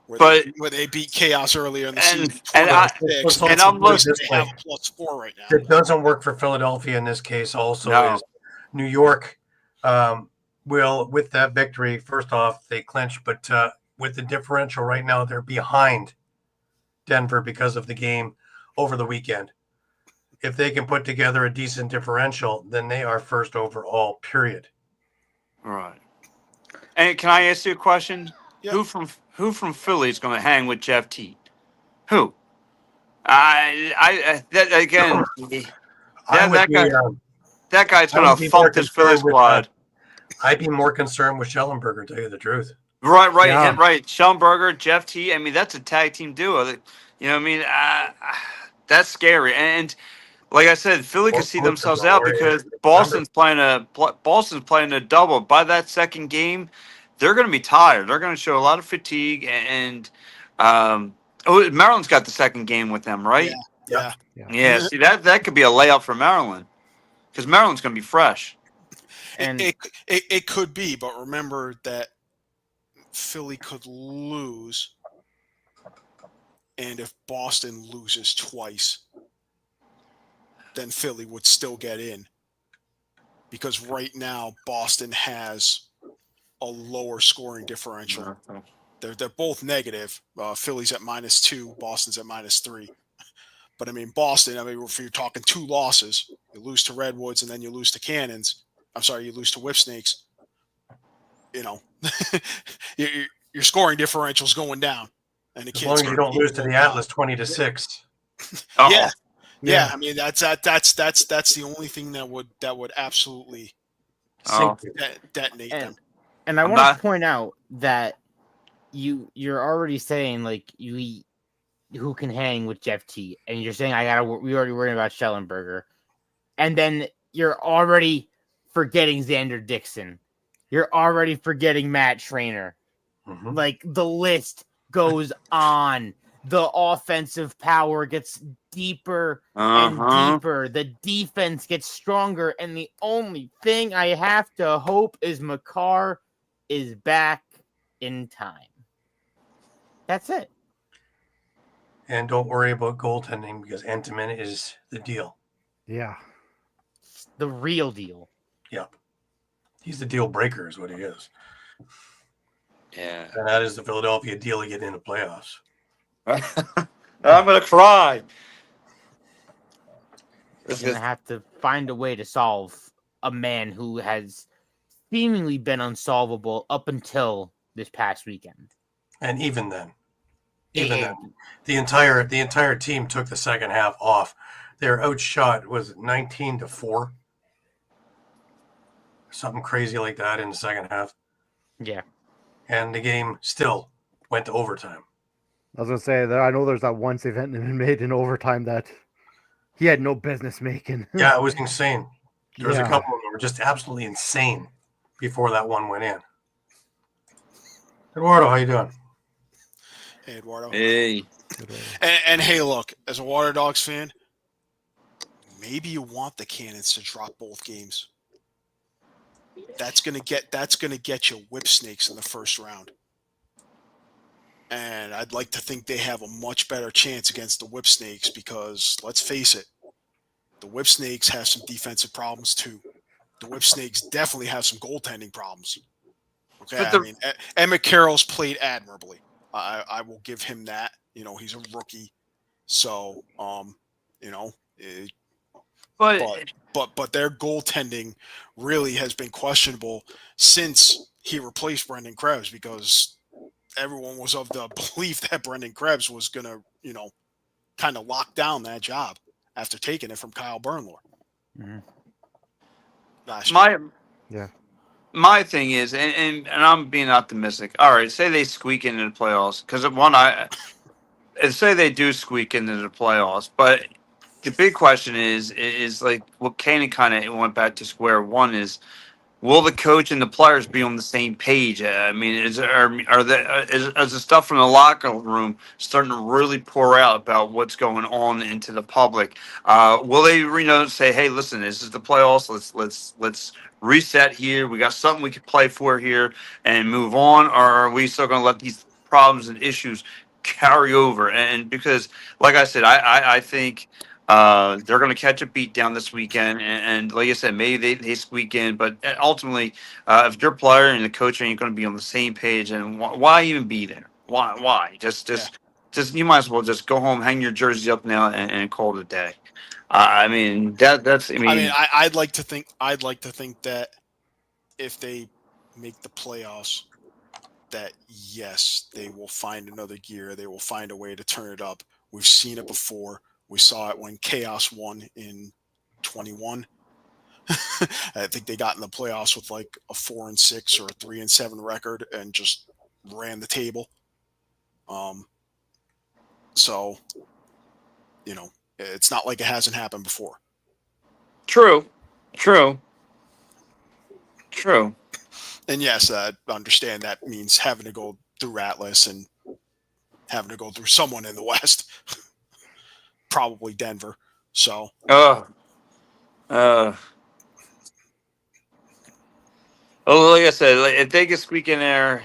where they beat Chaos earlier in the season. And I'm looking. They have a +4 right now. It doesn't work for Philadelphia in this case. Also, No. is New York will, with that victory, first off, they clinch, but with the differential right now, they're behind Denver because of the game over the weekend. If they can put together a decent differential, then they are first overall, period. Right. And can I ask you a question? Yeah. Who from Philly is going to hang with Jeff Teat? Who? That again. That guy's going to thump this Philly squad. I'd be more concerned with Schellenberger, to tell you the truth. Right. Yeah. Right. Schellenberger, Jeff Teat. I mean, that's a tag team duo. You know what I mean? That's scary. And like I said, Philly could see themselves out because Boston's playing a double. By that second game, they're going to be tired. They're going to show a lot of fatigue. And Maryland's got the second game with them, right? Yeah. See, that could be a layup for Maryland because Maryland's going to be fresh. And it could be, but remember that Philly could lose, and if Boston loses twice, then Philly would still get in. Because right now, Boston has a lower scoring differential. They're both negative. Philly's at -2, Boston's at -3. But I mean, Boston, if you're talking 2 losses, you lose to Redwoods and then you lose to Cannons. I'm sorry, you lose to Whip Snakes. Your scoring differential's going down. And As long as you don't lose to the Atlas 20-6. Yeah. I mean, that's the only thing that would absolutely detonate them. And I want to point out that you're already saying like who can hang with Jeff T, and you're saying we already worried about Schellenberger, and then you're already forgetting Xander Dixon. You're already forgetting Matt Trainer. Mm-hmm. Like the list goes on. The offensive power gets deeper and deeper. The defense gets stronger. And the only thing I have to hope is McCarr is back in time. That's it. And don't worry about goaltending because Entenmann is the deal. Yeah. The real deal. Yep. He's the deal breaker is what he is. Yeah. And that is the Philadelphia deal to get into playoffs. I'm gonna cry. You're going to have to find a way to solve a man who has seemingly been unsolvable up until this past weekend. And even then, It- the entire team took the second half off. Their outshot was 19-4. Something crazy like that in the second half. Yeah. And the game still went to overtime. I was gonna say that I know there's that one save Entenmann made in overtime that he had no business making. Yeah, it was insane. There was a Yeah. couple of them that were just absolutely insane before that one went in. Eduardo, how you doing? Hey, Eduardo. Hey. And hey, look, as a Water Dogs fan, maybe you want the Cannons to drop both games. That's gonna get you whip snakes in the first round. And I'd like to think they have a much better chance against the whip snakes because let's face it, the whip snakes have some defensive problems too. The whip snakes definitely have some goaltending problems. Okay, But I mean, Emmett Carroll's played admirably. I will give him that. You know, he's a rookie, so you know, but their goaltending really has been questionable since he replaced Brendan Krebs because everyone was of the belief that Brendan Krebs was going to, you know, kind of lock down that job after taking it from Kyle Burnlor. Mhm. My thing is, and I'm being optimistic. All right, say they squeak into the playoffs because and say they do squeak into the playoffs, but the big question is like what Kanan kind of went back to square one is. Will the coach and the players be on the same page? I mean, is the stuff from the locker room starting to really pour out about what's going on into the public? Will they, say, "Hey, listen, this is the playoffs. Let's reset here. We got something we can play for here and move on." Or are we still going to let these problems and issues carry over? And because, like I said, I think. They're going to catch a beat down this weekend, and like I said, maybe they squeak in. But ultimately, if your player and the coach ain't going to be on the same page, and why even be there? Why? Just you might as well just go home, hang your jersey up now, and call it a day. I mean that's. I'd like to think that if they make the playoffs, that yes, they will find another gear. They will find a way to turn it up. We've seen it before. We saw it when Chaos won in 21. I think they got in the playoffs with like a 4-6 or a 3-7 record and just ran the table. So, you know, it's not like it hasn't happened before. True. And yes, I understand that means having to go through Atlas and having to go through someone in the West, probably Denver. So, Well, like I said, if they can squeak in there,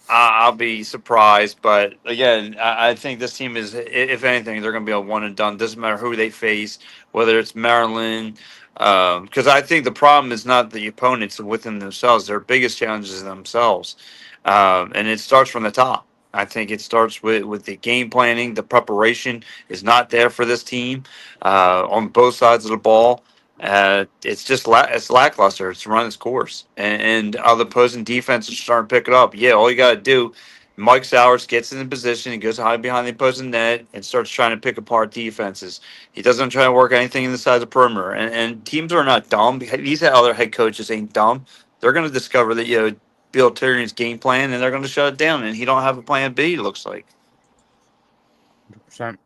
I'll be surprised. But again, I think this team is, if anything, they're going to be a one and done. Doesn't matter who they face, whether it's Maryland. Because I think the problem is not the opponents within themselves. Their biggest challenge is themselves. And it starts from the top. I think it starts with the game planning. The preparation is not there for this team on both sides of the ball. It's just it's lackluster. It's run its course, and other opposing defenses starting to pick it up. Yeah, all you got to do, Mike Sowers gets in the position, he goes hide behind the opposing net, and starts trying to pick apart defenses. He doesn't try to work anything inside the perimeter, and teams are not dumb. These other head coaches ain't dumb. They're going to discover that Bill Tyrion's game plan, and they're going to shut it down, and he don't have a plan B. It looks like. 100%.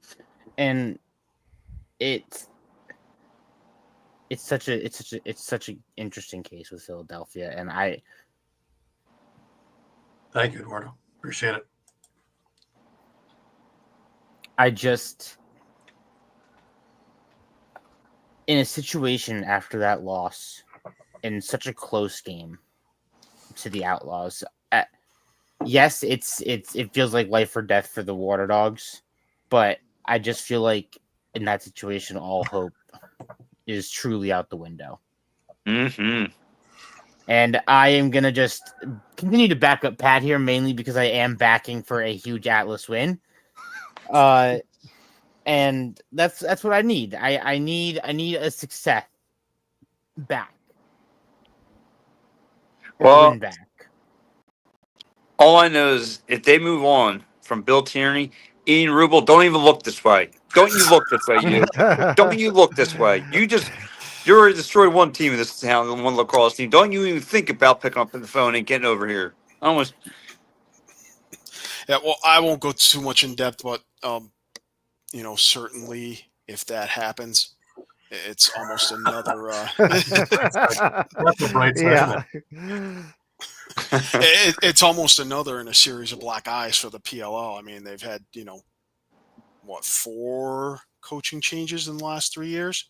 And it's such an interesting case with Philadelphia, and Thank you, Eduardo. Appreciate it. I just, in a situation after that loss, in such a close game to the Outlaws, yes, it feels like life or death for the Water Dogs, but I just feel like in that situation, all hope is truly out the window. Mm-hmm. And I am gonna just continue to back up Pat here, mainly because I am backing for a huge Atlas win. And that's what I need. I need a success back. Or a Well, win back. all I know is if they move on from Bill Tierney, Ian Rubel, don't even look this way. Don't you look this way, you. Don't you look this way. You already destroyed one team in this town, one lacrosse team. Don't you even think about picking up the phone and getting over here. Yeah, well, I won't go too much in depth, but certainly if that happens, it's almost another. That's a bright side. Yeah. It's almost another in a series of black eyes for the PLL. I mean, they've had 4 coaching changes in the last 3 years.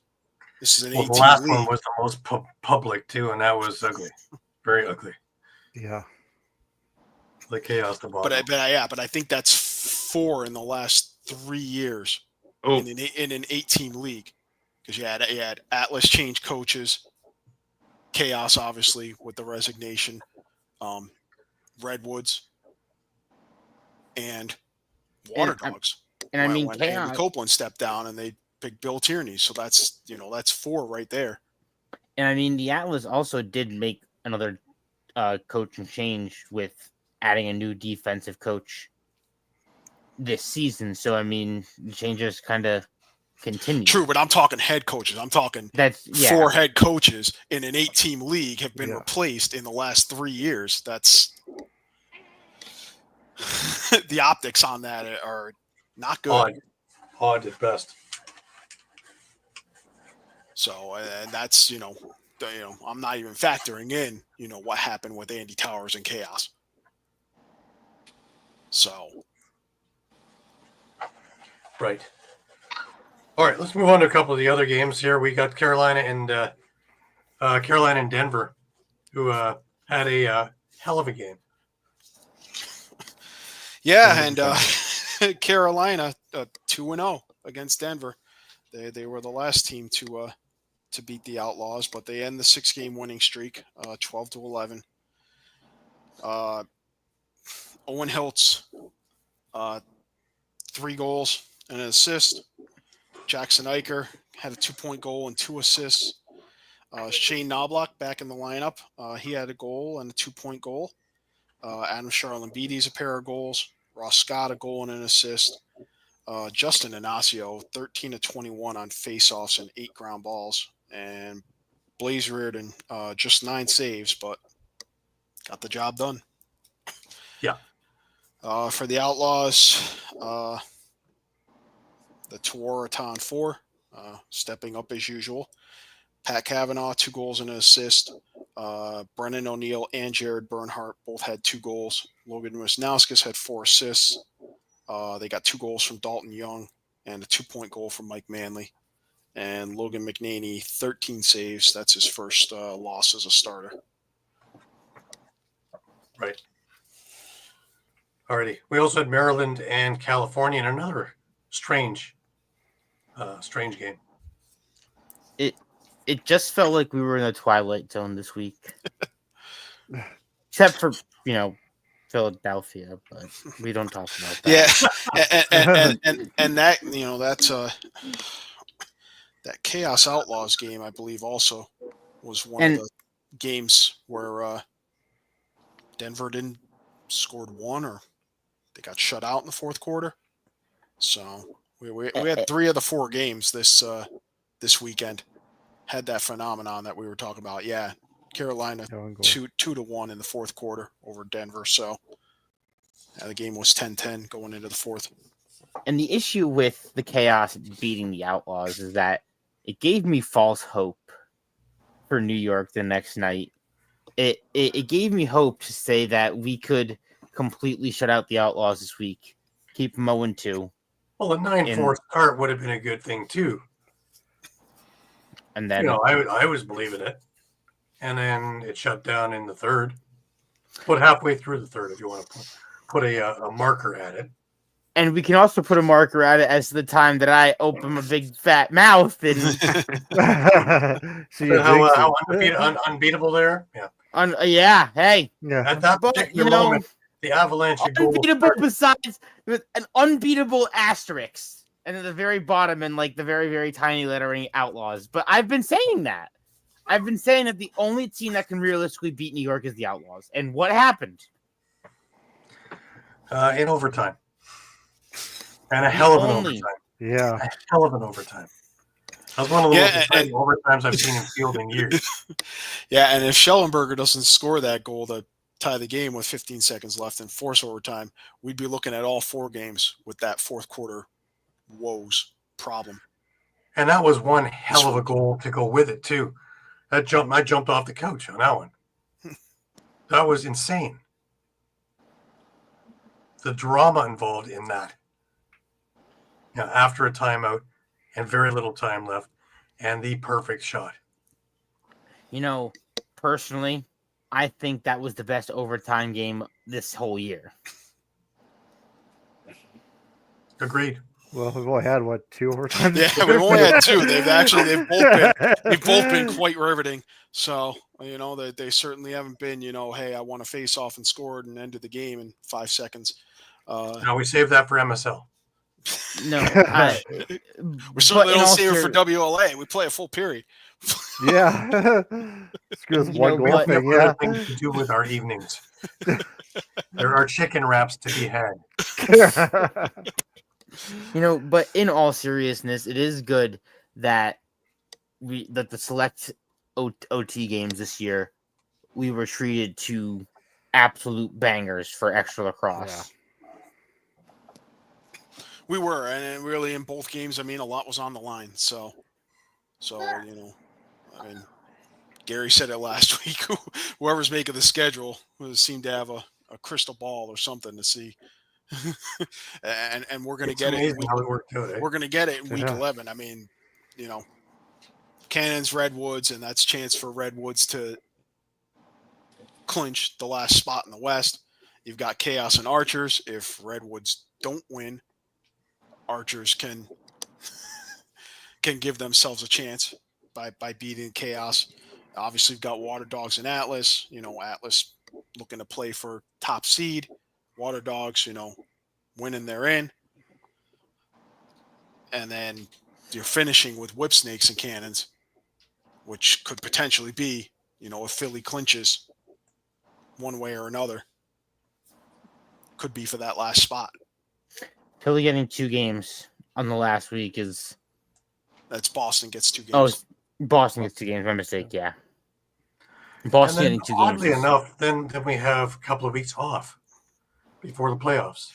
This is an 18 the last league. one was the most public too, and that was ugly, very ugly. Yeah. The chaos the bottom. But I think that's 4 in the last 3 years in an 18 league, because you had Atlas change coaches, chaos obviously with the resignation, Redwoods, and Water Dogs. And I mean, when chaos. Andy Copeland stepped down and they picked Bill Tierney, so that's 4 right there. And I mean, the Atlas also did make another coaching change with adding a new defensive coach this season. So I mean, the changes kind of continue. True, but I'm talking head coaches. I'm talking 4 head coaches in an 8-team league have been replaced in the last 3 years. That's the optics on that are not good. Odd at best. So, and that's I'm not even factoring in what happened with Andy Towers and Chaos. So, right. All right, let's move on to a couple of the other games here. We got Carolina and Denver, who had a hell of a game. Yeah, and Carolina 2-0 against Denver. They were the last team to beat the Outlaws, but they end the 6-game winning streak, 12-11. Owen Hiltz, 3 goals and an assist. Jackson Eicher had a 2-point goal and 2 assists. Shane Knobloch back in the lineup. He had a goal and a 2-point goal. Adam Charlambides a pair of goals. Ross Scott a goal and an assist. Justin Inacio 13-21 on faceoffs and 8 ground balls. And Blaze Reardon just 9 saves, but got the job done. Yeah. For the Outlaws, the Tuaraton 4, stepping up as usual. Pat Cavanaugh, 2 goals and an assist. Brennan O'Neill and Jared Bernhardt both had 2 goals. Logan Wisnauskas had 4 assists. They got 2 goals from Dalton Young and a 2-point goal from Mike Manley. And Logan McNaney, 13 saves. That's his first loss as a starter. Right. Alrighty. We also had Maryland and California in another strange game. It just felt like we were in the Twilight Zone this week. Except for, Philadelphia, but we don't talk about that. Yeah. and that, that's that Chaos Outlaws game, I believe, also was one of the games where Denver didn't scored 1 or they got shut out in the fourth quarter. So we had 3 of the 4 games this weekend had that phenomenon that we were talking about. Yeah, Carolina 2-1 in the fourth quarter over Denver. So the game was 10-10 going into the fourth. And the issue with the Chaos beating the Outlaws is that it gave me false hope for New York the next night. It gave me hope to say that we could completely shut out the Outlaws this week, keep them 0-2. Well, a 9-4 start would have been a good thing too. And then I was believing it, and then it shut down in the third. Put halfway through the third, if you want to put a marker at it. And we can also put a marker at it as the time that I open my big fat mouth and So you How jinx it. unbeatable there? Yeah. yeah, hey, Yeah. At that but particular you know, moment, the Avalanche goal unbeatable started. besides with an unbeatable asterisk, and at the very bottom and like the very very tiny lettering Outlaws. But I've been saying that. I've been saying that the only team that can realistically beat New York is the Outlaws. And what happened? In overtime. And a hell of an only- overtime. Yeah. A hell of an overtime. That was one of the Yeah, most exciting overtimes I've seen in field in years. Yeah, and if Schellenberger doesn't score that goal to tie the game with 15 seconds left and force overtime, we'd be looking at all 4 games with that fourth quarter woes problem. And that was one hell of a goal to go with it, too. I jumped off the couch on that one. That was insane. The drama involved in that. After a timeout and very little time left, and the perfect shot. You know, personally, I think that was the best overtime game this whole year. Agreed. Well, we've only had 2 overtimes. Yeah, we've only had 2. They've both been quite riveting. So, they certainly haven't been, hey, I want to face off and scored and ended the game in 5 seconds. Now we save that for MSL. No, we certainly don't save it for WLA. We play a full period. Yeah. Screw this one goal We have thing. other Yeah. things to do with our evenings. There are chicken wraps to be had. But in all seriousness, it is good that the select OT games this year, we were treated to absolute bangers for extra lacrosse. We were, and really in both games, a lot was on the line. So Gary said it last week. Whoever's making the schedule seemed to have a crystal ball or something to see. and we're going to get it. How it worked out, eh? We're going to get it in week 11. Cannons, Redwoods, and that's chance for Redwoods to clinch the last spot in the West. You've got Chaos and Archers. If Redwoods don't win, Archers can give themselves a chance by beating Chaos. Obviously, we've got Water Dogs and Atlas. Atlas looking to play for top seed. Water Dogs, winning they're in. And then you're finishing with Whip Snakes and Cannons, which could potentially be, if Philly clinches one way or another, could be for that last spot. Philly getting 2 games on the last week is... That's Boston gets 2 games. Oh, Boston gets 2 games. My mistake, yeah. Boston getting 2 games. Oddly enough, then we have a couple of weeks off before the playoffs.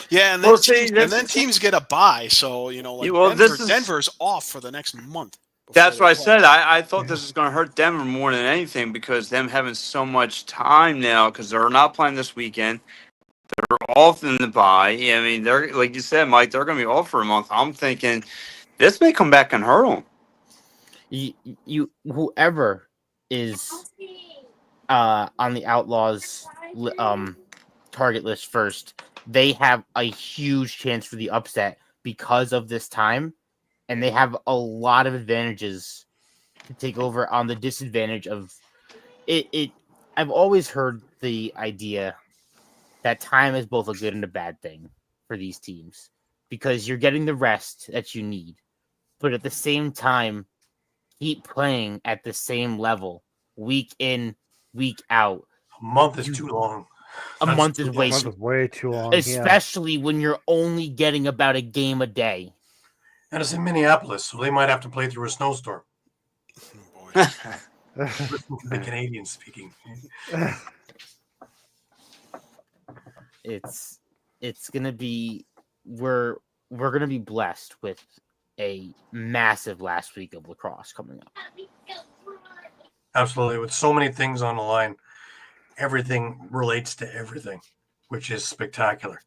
Yeah, and then, teams get a bye. So, Denver's off for the next month. That's what I said. I thought this was going to hurt Denver more than anything because them having so much time now because they're not playing this weekend. They're off in the bye. They're like you said, Mike. They're going to be off for a month. I'm thinking this may come back and hurt them. Whoever is on the Outlaws target list first, they have a huge chance for the upset because of this time, and they have a lot of advantages to take over on the disadvantage of it. I've always heard the idea that time is both a good and a bad thing for these teams because you're getting the rest that you need, but at the same time, keep playing at the same level week in, week out. A month is too long. A month is way too long. Especially when you're only getting about a game a day. And it's in Minneapolis, so they might have to play through a snowstorm. Oh, boy. The Canadians speaking. It's gonna be we're gonna be blessed with a massive last week of lacrosse coming up. Absolutely, with so many things on the line, everything relates to everything, which is spectacular.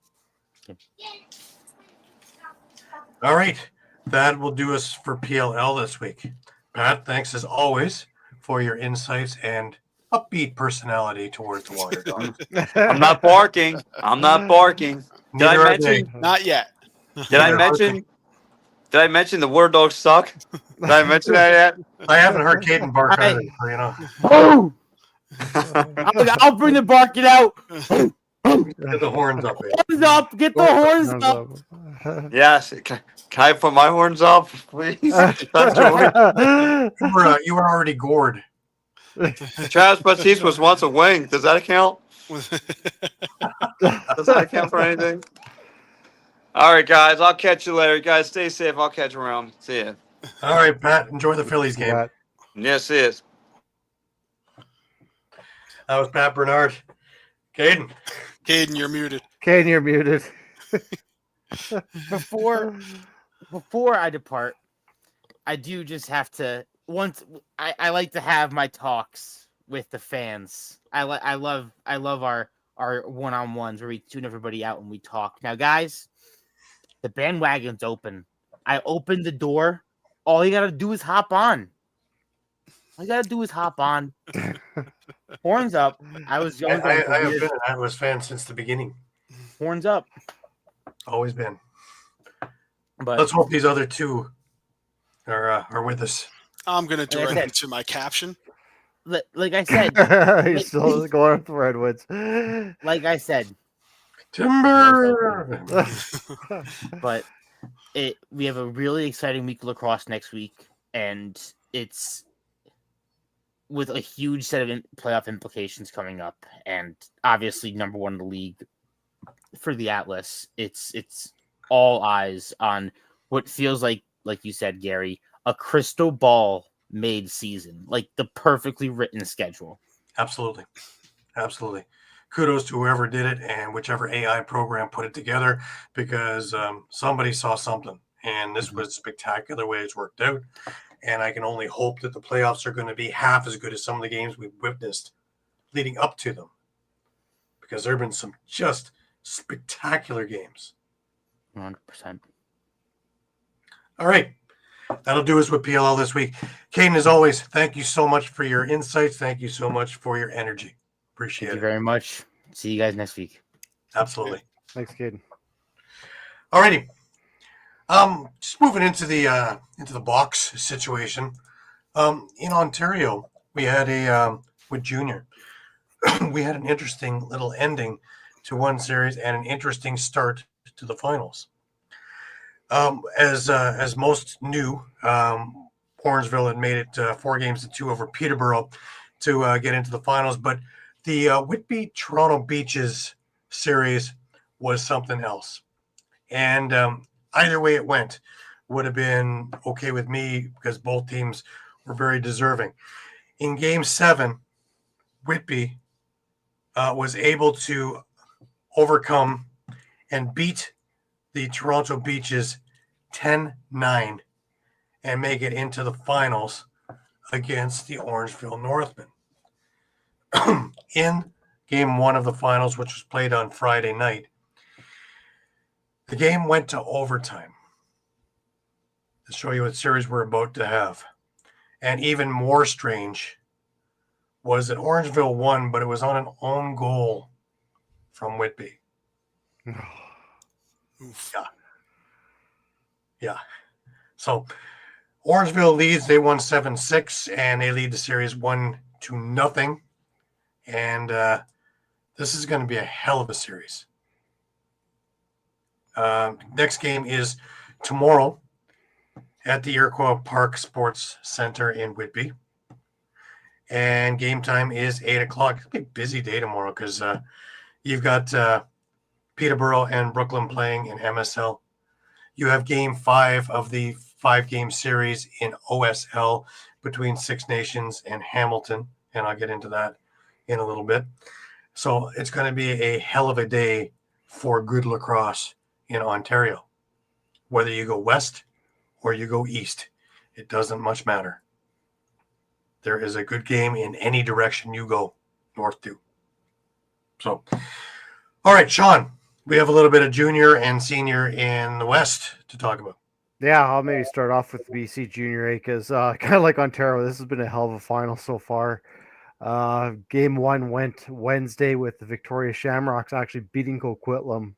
All right, that will do us for PLL this week. Pat, thanks as always for your insights and upbeat personality towards the Water Dogs. I'm not barking. Did I Neither are mention? they. Not yet. Did I Neither are they. mention? Did I mention the War Dogs suck? Did I mention that yet? I haven't heard Caden bark I- either, so, you know. Oh, I'll bring the barking out. Get the horns up, eh? Horns up! Get the horns up! Yes. Can I put my horns up, please? That's right. You were already gored. Travis Batiste was once a wing. Does that count? Does that count for anything? All right, guys. I'll catch you later. Guys, stay safe. I'll catch you around. See ya. All right, Pat. Enjoy the Phillies game. Yeah. Yes, it is. That was Pat Bernard. Caden. Caden, you're muted. Caden, you're muted. Before I depart, I do just have to I like to have my talks with the fans. I love our one-on-ones where we tune everybody out and we talk. Now, guys, the bandwagon's open. I opened the door. All you gotta do is hop on. All you gotta do is hop on. Horns up. I was I going have been an Atlas fan since the beginning. horns up. Always been. But Let's hope these other two are with us. I'm going to Like I direct said- it to my caption. like I said, He's still going with the Redwoods. like I said, Timber. but we have a really exciting week of lacrosse next week, and it's with a huge set of playoff implications coming up, and obviously number one in the league for the Atlas. It's all eyes on what feels like you said, Gary, a crystal ball made season, like the perfectly written schedule. Absolutely. Absolutely. Kudos to whoever did it and whichever AI program put it together, because somebody saw something, and this was spectacular the way it's worked out. And I can only hope that the playoffs are going to be half as good as some of the games we've witnessed leading up to them, because there have been some just spectacular games. 100%. All right. That'll do us with PLL this week. Caden, as always, thank you so much for your insights. Thank you so much for your energy. Appreciate Thank you it. very much. See you guys next week. Absolutely. Thanks, Caden. All righty. Just moving into the box situation. In Ontario, we had with Junior, we had an interesting little ending to one series and an interesting start to the finals. As most knew, Orangeville had made it 4-2 over Peterborough to get into the finals, but the Whitby Toronto Beaches series was something else. And either way it went would have been okay with me, because both teams were very deserving. In Game 7, Whitby was able to overcome and beat the Toronto Beaches 10-9 and make it into the finals against the Orangeville Northmen. In Game 1 of the finals, which was played on Friday night, the game went to overtime. To show you what series we're about to have. And even more strange was that Orangeville won, but it was on an own goal from Whitby. Oof. Yeah. So Orangeville leads. They won 7-6, and they lead the series 1-0. And this is going to be a hell of a series. Next game is tomorrow at the Iroquois Park Sports Center in Whitby. And game time is 8 o'clock. It's going to be a busy day tomorrow, because you've got Peterborough and Brooklyn playing in MSL. You have Game 5 of the 5-game series in OSL between Six Nations and Hamilton, and I'll get into that in a little bit. So it's going to be a hell of a day for good lacrosse in Ontario. Whether you go west or you go east, it doesn't much matter. There is a good game in any direction you go north to. So, all right, Sean, we have a little bit of junior and senior in the west to talk about. Yeah, I'll maybe start off with BC Junior A, because kind of like Ontario, this has been a hell of a final so far. Game 1 went Wednesday with the Victoria Shamrocks actually beating Coquitlam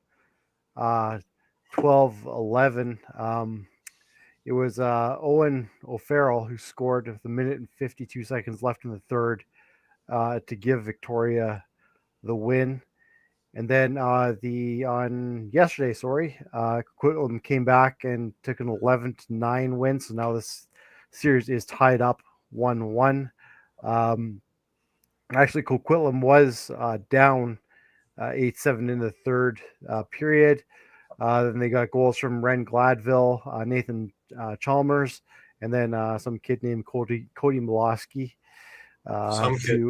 12-11. It was Owen O'Farrell who scored with a minute and 52 seconds left in the third to give Victoria the win. And then on yesterday, Coquitlam came back and took an 11-9 win. So now this series is tied up 1-1. Actually, Coquitlam was down 8-7 in the third period. Then they got goals from Ren Gladville, Nathan Chalmers, and then some kid named Cody Milosky. Some kid.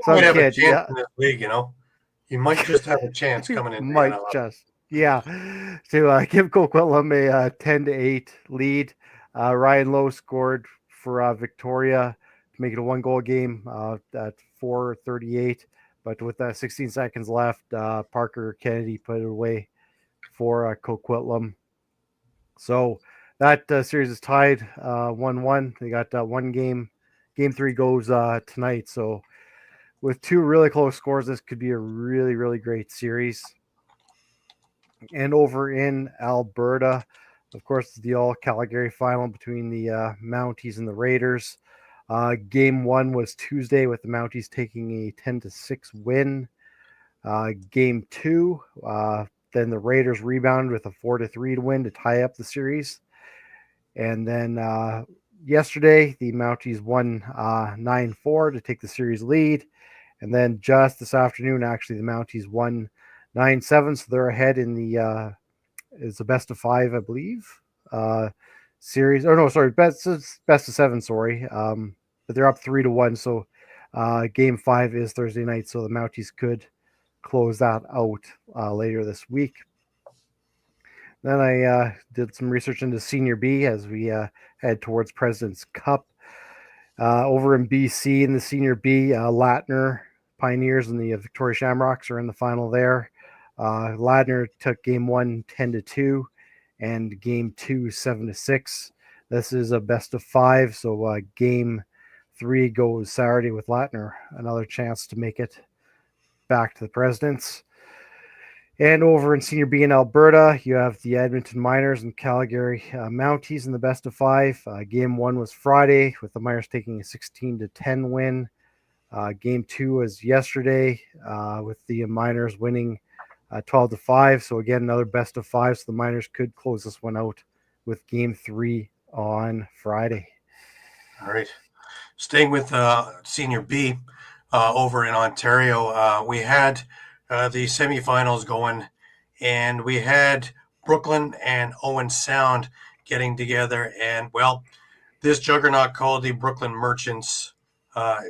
Some might have a kid, chance yeah. in this league, you know. You might just have a chance coming in. Might just, yeah. To give Coquitlam a 10-8 lead. Ryan Lowe scored for Victoria to make it a 1-goal game at 4:38. But with 16 seconds left, Parker Kennedy put it away for Coquitlam. So that series is tied 1-1. They got one game. Game 3 goes tonight. So with two really close scores, this could be a really, really great series. And over in Alberta, of course, the all-Calgary final between the Mounties and the Raiders. Game 1 was Tuesday with the Mounties taking a 10-6 win. Game 2, then the Raiders rebounded with a 4-3 win to tie up the series. And then yesterday, the Mounties won 9-4 to take the series lead. And then just this afternoon, actually, the Mounties won 9-7, so they're ahead in the it's a best of 5, I believe, series. Oh no, sorry, best of 7. Sorry, but they're up 3-1. So game 5 is Thursday night, so the Mounties could close that out later this week. Then I did some research into Senior B as we head towards President's Cup. Over in BC in the Senior B, Latner Pioneers and the Victoria Shamrocks are in the final there. Ladner took game 1 10-2 and game 2 7-6. This is a best of 5, so game 3 goes Saturday with Latner, another chance to make it back to the Presidents. And over in Senior B in Alberta, you have the Edmonton Miners and Calgary Mounties in the best of 5. Game 1 was Friday with the Miners taking a 16-10 win. Game 2 was yesterday with the Miners winning 12-5. So again, another best of 5. So the Miners could close this one out with game 3 on Friday. All right. Staying with Senior B over in Ontario, we had the semifinals going, and we had Brooklyn and Owen Sound getting together. And, well, this juggernaut called the Brooklyn Merchants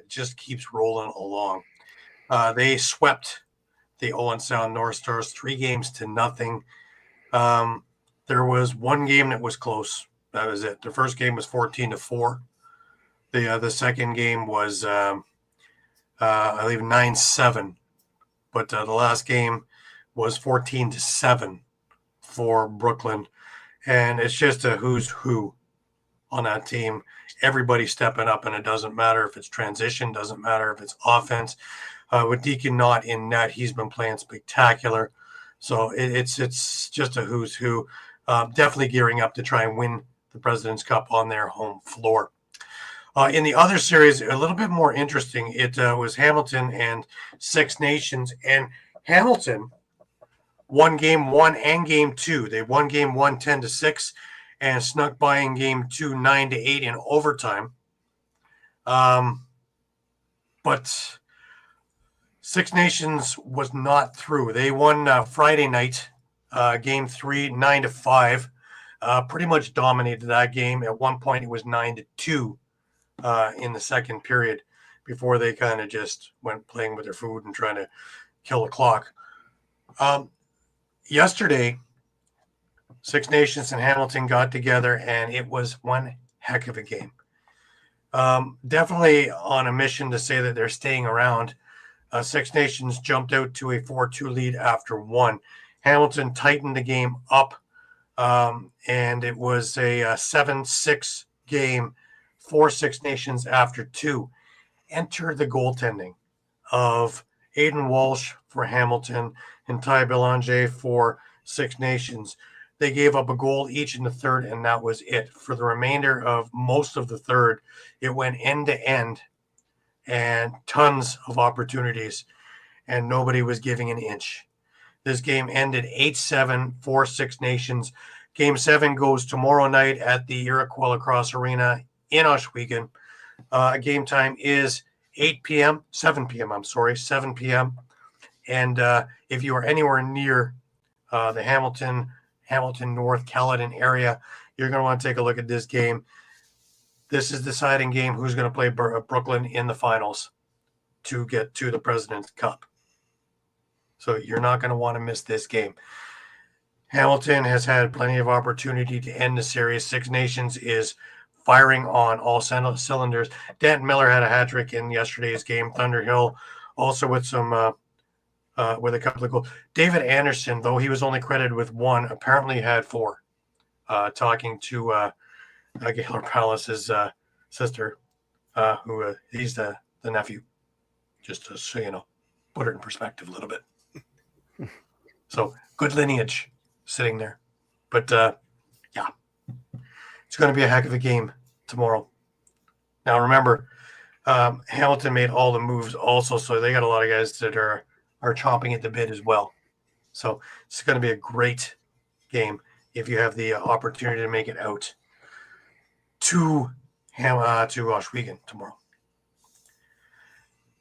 just keeps rolling along. They swept the Owen Sound North Stars 3-0. There was one game that was close. That was it. The first game was 14-4. The second game was, I believe, 9-7. But the last game was 14-7 for Brooklyn. And it's just a who's who on that team. Everybody stepping up, and it doesn't matter if it's transition, doesn't matter if it's offense. With Deacon not in net, he's been playing spectacular. So it's just a who's who. Definitely gearing up to try and win the President's Cup on their home floor. In the other series, a little bit more interesting, it was Hamilton and Six Nations. And Hamilton won game 1 and game 2. They won game 1 10-6 and snuck by in game 2 9-8 in overtime. But Six Nations was not through. They won Friday night, game 3 9-5. Pretty much dominated that game. At one point, it was 9-2 in the second period before they kind of just went playing with their food and trying to kill the clock. Yesterday, Six Nations and Hamilton got together, and it was one heck of a game. Definitely on a mission to say that they're staying around. Six Nations jumped out to a 4-2 lead after 1. Hamilton tightened the game up, and it was a 7-6 game for Six Nations after 2. Enter the goaltending of Aiden Walsh for Hamilton, and Ty Belanger for Six Nations. They gave up a goal each in the third, and that was it. For the remainder of most of the third, it went end to end and tons of opportunities, and nobody was giving an inch. This game ended 8-7 for Six Nations. Game 7 goes tomorrow night at the Iroquois Lacrosse Arena in Ohsweken. Game time is 7 p.m. And if you are anywhere near the Hamilton North, Caledon area, you're going to want to take a look at this game. This is the deciding game who's going to play Brooklyn in the finals to get to the President's Cup. So you're not going to want to miss this game. Hamilton has had plenty of opportunity to end the series. Six Nations is firing on all cylinders. Danton Miller had a hat trick in yesterday's game. Thunderhill also with some with a couple of goals. David Anderson, though he was only credited with one, apparently had four. Talking to Gaylor Palace's sister, who he's the nephew. Just to, so you know, put it in perspective a little bit. So good lineage sitting there. But yeah, it's going to be a heck of a game tomorrow. Now remember, Hamilton made all the moves also, so they got a lot of guys that are chomping at the bit as well. So it's going to be a great game if you have the opportunity to make it out to Ohsweken tomorrow.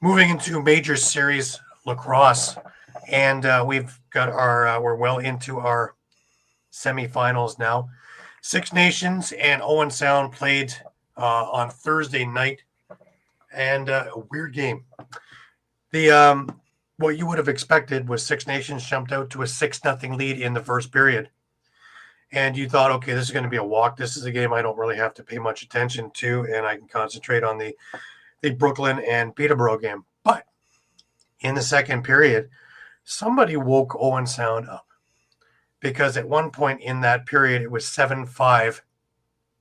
Moving into major series lacrosse, and we've got we're well into our semifinals now. Six Nations and Owen Sound played on Thursday night, and a weird game. The what you would have expected was Six Nations jumped out to a 6-0 lead in the first period. And you thought, okay, this is going to be a walk. This is a game I don't really have to pay much attention to, and I can concentrate on the Brooklyn and Peterborough game. But in the second period, somebody woke Owen Sound up, because at one point in that period, it was 7-5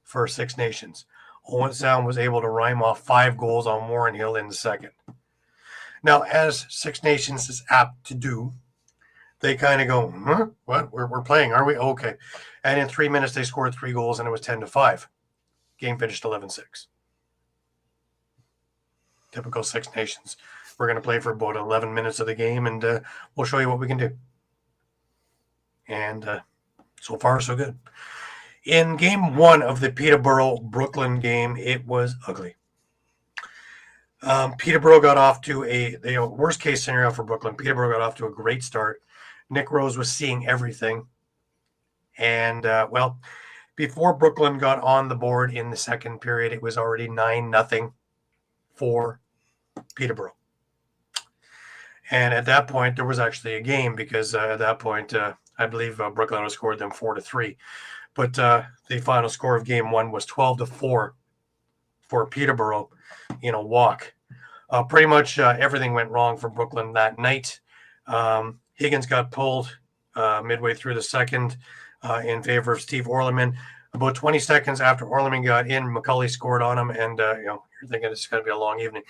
for Six Nations. Owen Sound was able to rhyme off 5 goals on Warren Hill in the second. Now, as Six Nations is apt to do, they kind of go, huh? What? We're playing, are we? Okay. And in 3 minutes, they scored 3 goals, and it was 10-5. Game finished 11-6. Typical Six Nations. We're going to play for about 11 minutes of the game, and we'll show you what we can do. And so far, so good. In game 1 of the Peterborough-Brooklyn game, it was ugly. Peterborough got off to the worst case scenario for Brooklyn. Peterborough got off to a great start. Nick Rose was seeing everything. And, well, before Brooklyn got on the board in the second period, it was already 9-0 for Peterborough. And at that point, there was actually a game, because at that point, I believe Brooklyn had scored them 4-3. But the final score of game 1 was 12-4 for Peterborough in a walk. Pretty much everything went wrong for Brooklyn that night. Higgins got pulled midway through the second in favor of Steve Orleman. About 20 seconds after Orleman got in, McCulley scored on him, and you're thinking it's going to be a long evening.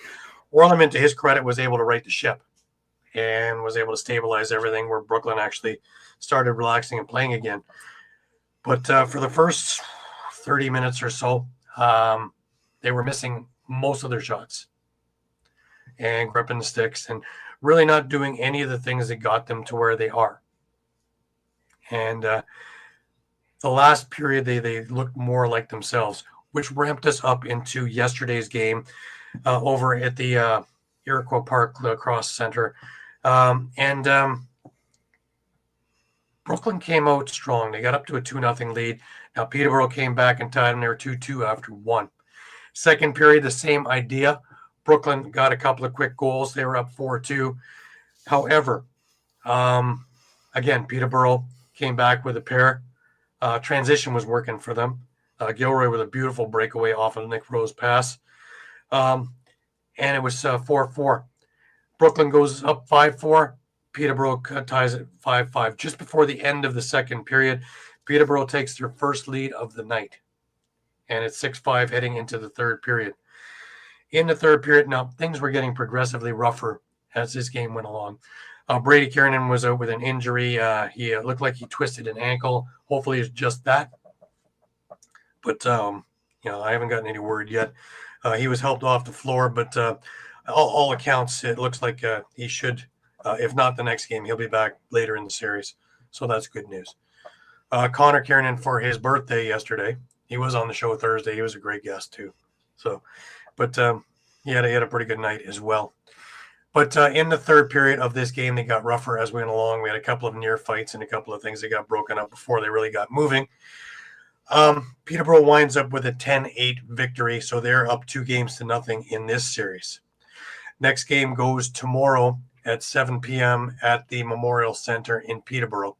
Orleman, to his credit, was able to right the ship and was able to stabilize everything, where Brooklyn actually started relaxing and playing again. But for the first 30 minutes or so, they were missing most of their shots and gripping the sticks and really not doing any of the things that got them to where they are. And the last period, they looked more like themselves, which ramped us up into yesterday's game over at the Iroquois Park Lacrosse Center. Brooklyn came out strong. They got up to a 2-0 lead. Now Peterborough came back and tied them. They were 2-2 after 1. Second period, the same idea. Brooklyn got a couple of quick goals. They were up 4-2. However, again, Peterborough came back with a pair. Transition was working for them. Gilroy with a beautiful breakaway off of Nick Rose pass. And it was 4-4. Brooklyn goes up 5-4. Peterborough ties it 5-5. Just before the end of the second period, Peterborough takes their first lead of the night. And it's 6-5 heading into the third period. In the third period, now things were getting progressively rougher as this game went along. Brady Kiernan was out with an injury. He looked like he twisted an ankle. Hopefully, it's just that. But I haven't gotten any word yet. He was helped off the floor, but all accounts, it looks like he should, if not the next game, he'll be back later in the series. So that's good news. Connor Kiernan for his birthday yesterday. He was on the show Thursday. He was a great guest too. So, but he had a pretty good night as well. But in the third period of this game, they got rougher as we went along. We had a couple of near fights and a couple of things that got broken up before they really got moving. Peterborough winds up with a 10-8 victory, so they're up 2-0 in this series. Next game goes tomorrow at 7 p.m. at the Memorial Center in Peterborough.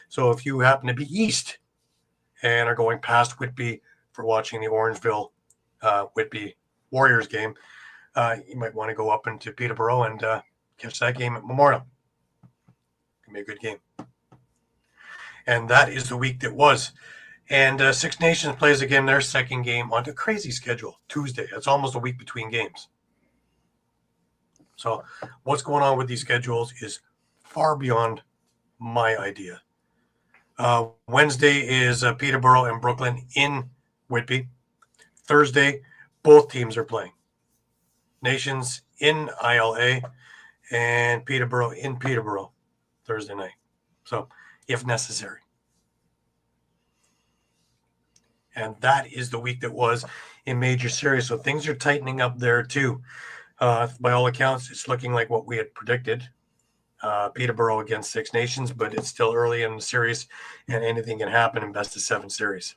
So if you happen to be east and are going past Whitby for watching the Orangeville Whitby Warriors game, you might want to go up into Peterborough and catch that game at Memorial. It'll be a good game. And that is the week that was. And Six Nations plays again their second game on a crazy schedule, Tuesday. It's almost a week between games. So what's going on with these schedules is far beyond my idea. Wednesday is Peterborough and Brooklyn in Whitby. Thursday, both teams are playing. Nations in ILA and Peterborough in Peterborough Thursday night. So if necessary. And that is the week that was in major series. So things are tightening up there too. By all accounts, it's looking like what we had predicted. Peterborough against Six Nations, but it's still early in the series and anything can happen in best of 7 series.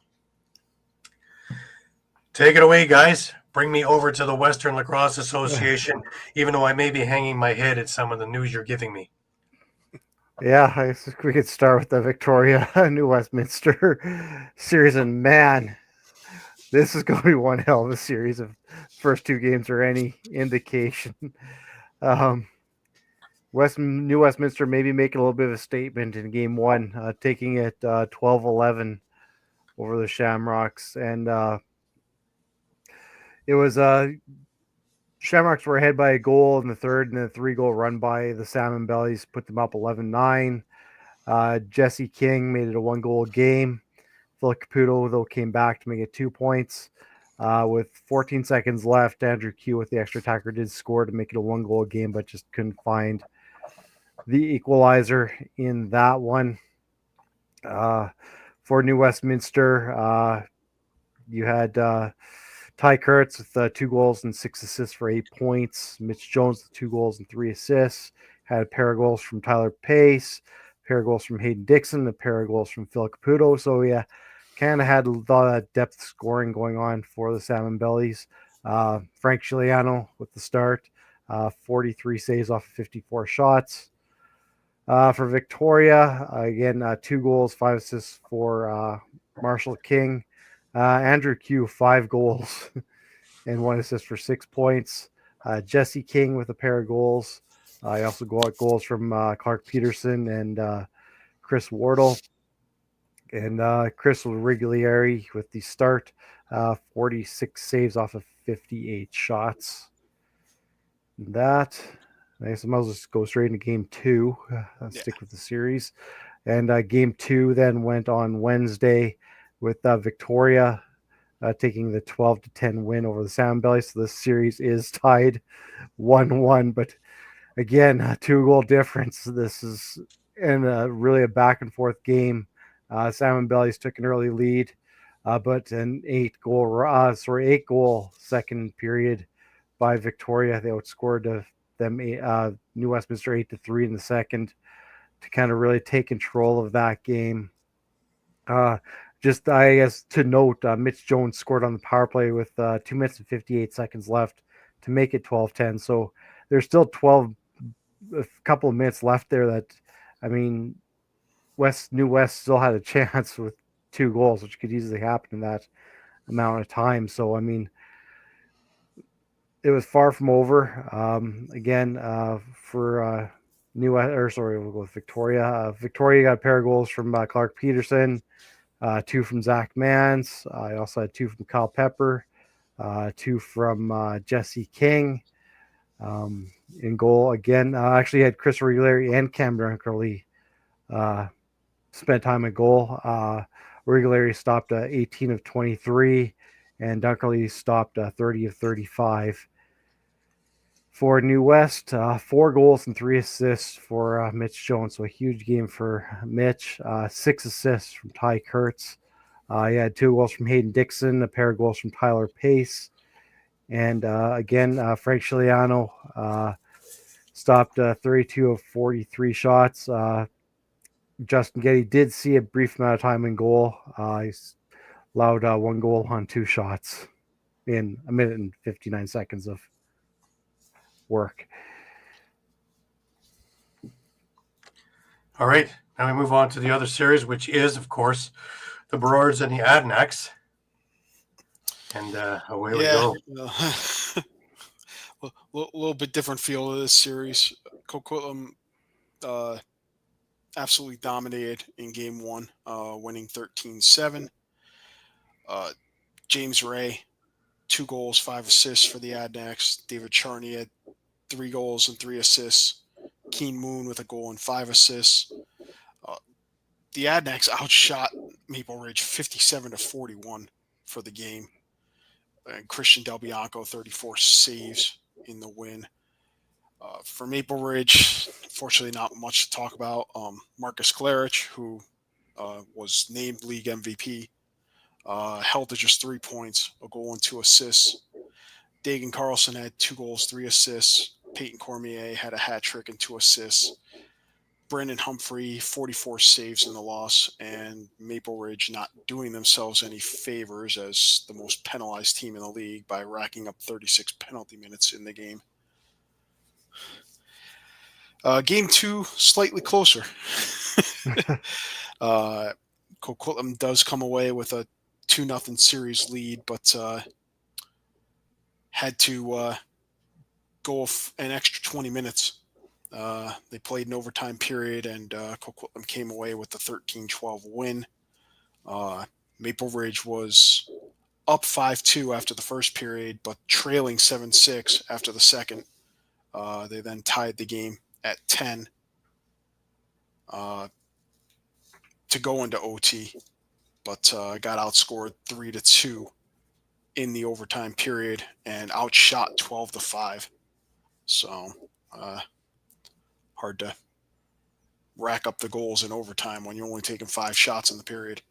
Take it away, guys. Bring me over to the Western Lacrosse Association, even though I may be hanging my head at some of the news you're giving me. Yeah, I guess we could start with the Victoria New Westminster series, and man, this is going to be one hell of a series if first 2 games are any indication. New Westminster maybe making a little bit of a statement in game 1, taking it 12-11 over the Shamrocks, and it was Shamrocks were ahead by a goal in the third, and a 3-goal run by the Salmon Bellies put them up 11-9. Jesse King made it a 1-goal game. Phil Caputo, though, came back to make it 2 points. With 14 seconds left, Andrew Q with the extra attacker did score to make it a 1-goal game, but just couldn't find the equalizer in that one. For New Westminster, you had Ty Kurtz with 2 goals and 6 assists for 8 points. Mitch Jones with 2 goals and 3 assists. Had a pair of goals from Tyler Pace, a pair of goals from Hayden Dixon, a pair of goals from Phil Caputo. So, yeah, kind of had a lot of depth scoring going on for the Salmon Bellies. Frank Giuliano with the start, 43 saves off of 54 shots. For Victoria, again, 2 goals, 5 assists for Marshall King. Andrew Q, 5 goals and 1 assist for 6 points. Jesse King with a pair of goals. I also got goals from Clark Peterson and Chris Wardle. And Chris Riglieri with the start, 46 saves off of 58 shots. That, I guess I might as well just go straight into game 2. Stick with the series. And game 2 then went on Wednesday with Victoria taking the 12-10 win over the Salmon Bellies. So this series is tied 1-1. But again, a 2-goal difference. This is really a back and forth game. Salmon Bellies took an early lead, but an 8-goal second period by Victoria. They outscored them New Westminster 8-3 in the second to kind of really take control of that game. Just, I guess, to note, Mitch Jones scored on the power play with 2 minutes and 58 seconds left to make it 12-10. So there's still a couple of minutes left there that, I mean, New West still had a chance with 2 goals, which could easily happen in that amount of time. So, I mean, it was far from over. Again, for we'll go with Victoria. Victoria got a pair of goals from Clark Peterson, 2 from Zach Mans. I also had 2 from Kyle Pepper, 2 from Jesse King. In goal again, actually had Chris Regulari and Cam Dunkerley spent time at goal. Regulari stopped 18 of 23, and Dunkerley stopped 30 of 35. For New West, 4 goals and 3 assists for Mitch Jones. So a huge game for Mitch. 6 assists from Ty Kurtz. He had 2 goals from Hayden Dixon, a pair of goals from Tyler Pace. And again, Frank Chiliano stopped 32 of 43 shots. Justin Getty did see a brief amount of time in goal. He's allowed 1 goal on 2 shots in a minute and 59 seconds of work. All right. Now we move on to the other series, which is, of course, the Burrards and the Adanacs. And away we go. A little bit different feel of this series. Coquitlam absolutely dominated in game 1, winning 13-7. James Ray, 2 goals, 5 assists for the Adanacs. David Charney had 3 goals and 3 assists. Keen Moon with a goal and 5 assists. The Adanacs outshot Maple Ridge 57-41 for the game. And Christian Del Bianco, 34 saves in the win. For Maple Ridge, fortunately not much to talk about. Marcus Klarich, who was named league MVP, held to just 3 points, a goal and 2 assists. Dagan Carlson had 2 goals, 3 assists. Peyton Cormier had a hat trick and 2 assists. Brandon Humphrey, 44 saves in the loss, and Maple Ridge not doing themselves any favors as the most penalized team in the league by racking up 36 penalty minutes in the game. Game 2, slightly closer. Coquitlam does come away with a 2-0 series lead, but had to go an extra 20 minutes. They played an overtime period, and Coquitlam came away with the 13-12 win. Maple Ridge was up 5-2 after the first period, but trailing 7-6 after the second. They then tied the game at 10 to go into OT, but got outscored 3-2 in the overtime period and outshot 12-5. So hard to rack up the goals in overtime when you're only taking 5 shots in the period.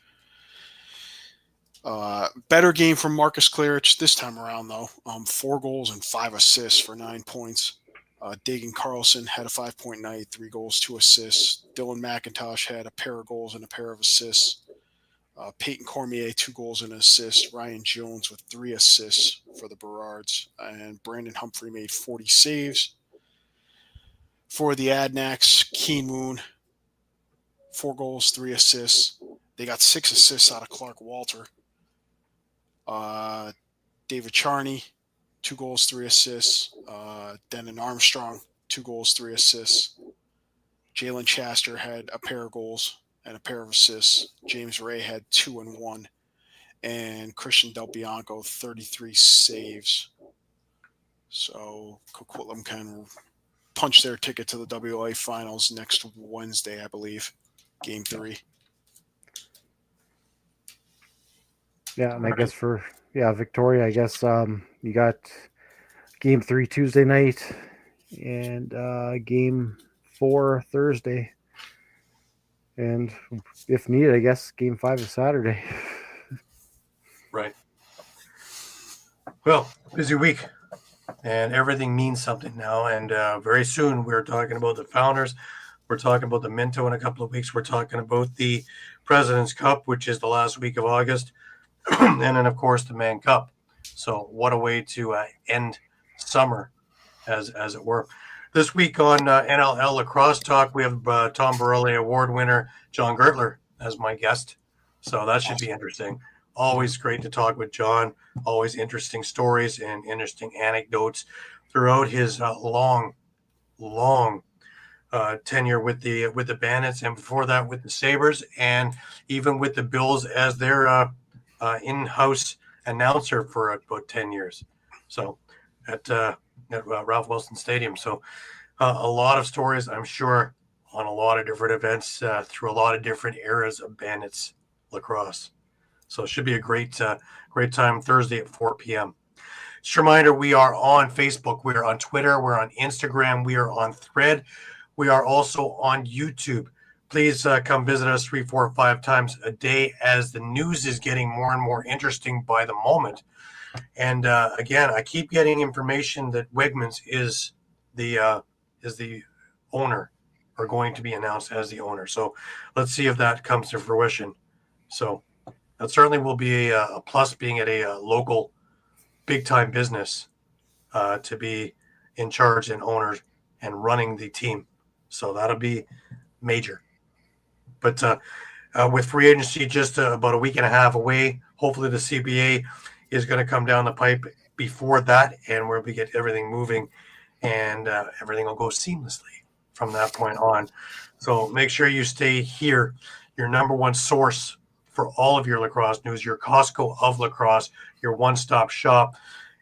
Better game from Marcus Klarich this time around, though. 4 goals and 5 assists for 9 points. Dagan Carlson had a 5-point night, 3 goals, 2 assists. Dylan McIntosh had a pair of goals and a pair of assists. Peyton Cormier, 2 goals and an assist. Ryan Jones with 3 assists for the Burrards. And Brandon Humphrey made 40 saves. For the Adanacs, Keen Moon, 4 goals, 3 assists. They got 6 assists out of Clark Walter. David Charney, 2 goals, 3 assists. Denon Armstrong, 2 goals, 3 assists. Jalen Chaster had a pair of goals and a pair of assists. James Ray had 2 and 1. And Christian Del Bianco, 33 saves. So Coquitlam can punch their ticket to the WLA finals next Wednesday, I believe. Game 3. Yeah, and I guess for Victoria, I guess you got game 3 Tuesday night and game 4 Thursday, and if needed, I guess game 5 is Saturday. Right. Well, busy week, and everything means something now. And very soon, we're talking about the Founders. We're talking about the Minto in a couple of weeks. We're talking about the President's Cup, which is the last week of August. And then, of course, the Man Cup. So what a way to end summer, as it were. This week on NLL Lacrosse Talk, we have Tom Borelli Award winner John Gertler as my guest. So that should be interesting. Always great to talk with John. Always interesting stories and interesting anecdotes throughout his long tenure with the Bandits, and before that with the Sabres, and even with the Bills as their in-house announcer for about 10 years. So at Ralph Wilson Stadium. So a lot of stories, I'm sure, on a lot of different events through a lot of different eras of Bandits lacrosse. So it should be a great time Thursday at 4 p.m. Just a reminder, we are on Facebook, we are on Twitter, we're on Instagram, we are on Thread, we are also on YouTube. Please come visit us 3, 4, 5 times a day as the news is getting more and more interesting by the moment. And again, I keep getting information that Wegmans is the owner, or going to be announced as the owner. So let's see if that comes to fruition. So that certainly will be a plus, being at a local big time business to be in charge and owner and running the team. So that'll be major. But with free agency just about a week and a half away, hopefully the CBA is going to come down the pipe before that, and we'll get everything moving, and everything will go seamlessly from that point on. So make sure you stay here, your number one source for all of your lacrosse news, your Costco of lacrosse, your one-stop shop,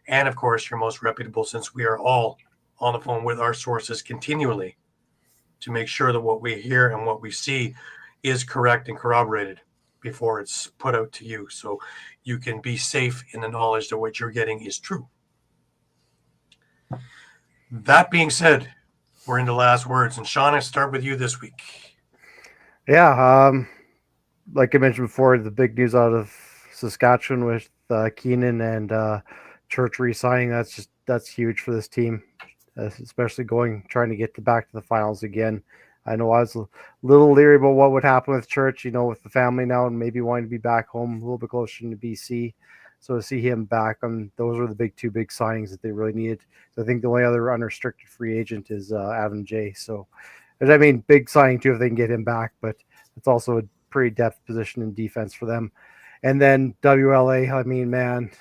and of course your most reputable, since we are all on the phone with our sources continually to make sure that what we hear and what we see is correct and corroborated before it's put out to you, so you can be safe in the knowledge that what you're getting is true. That being said, we're into last words, and Sean, I start with you this week. Yeah, like I mentioned before, the big news out of Saskatchewan with Keenan and Church re-signing, that's huge for this team, especially trying to get back to the finals again. I know I was a little leery about what would happen with Church, with the family now and maybe wanting to be back home a little bit closer to BC. So to see him back, those were the two big signings that they really needed. So I think the only other unrestricted free agent is Adam J. So, big signing too if they can get him back, but it's also a pretty depth position in defense for them. And then WLA, man,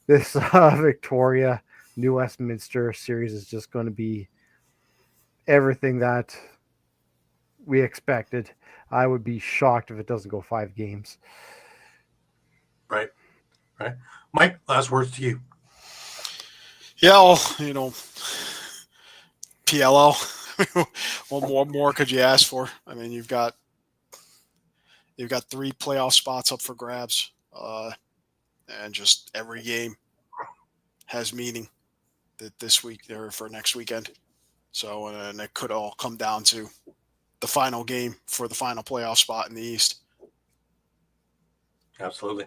this Victoria New Westminster series is just going to be everything that we expected. I would be shocked if it doesn't go 5 games. Right. Mike, last words to you. Yeah, well, PLL. What more could you ask for? You've got 3 playoff spots up for grabs, and just every game has meaning this week or for next weekend. So, and it could all come down to the final game for the final playoff spot in the East. Absolutely.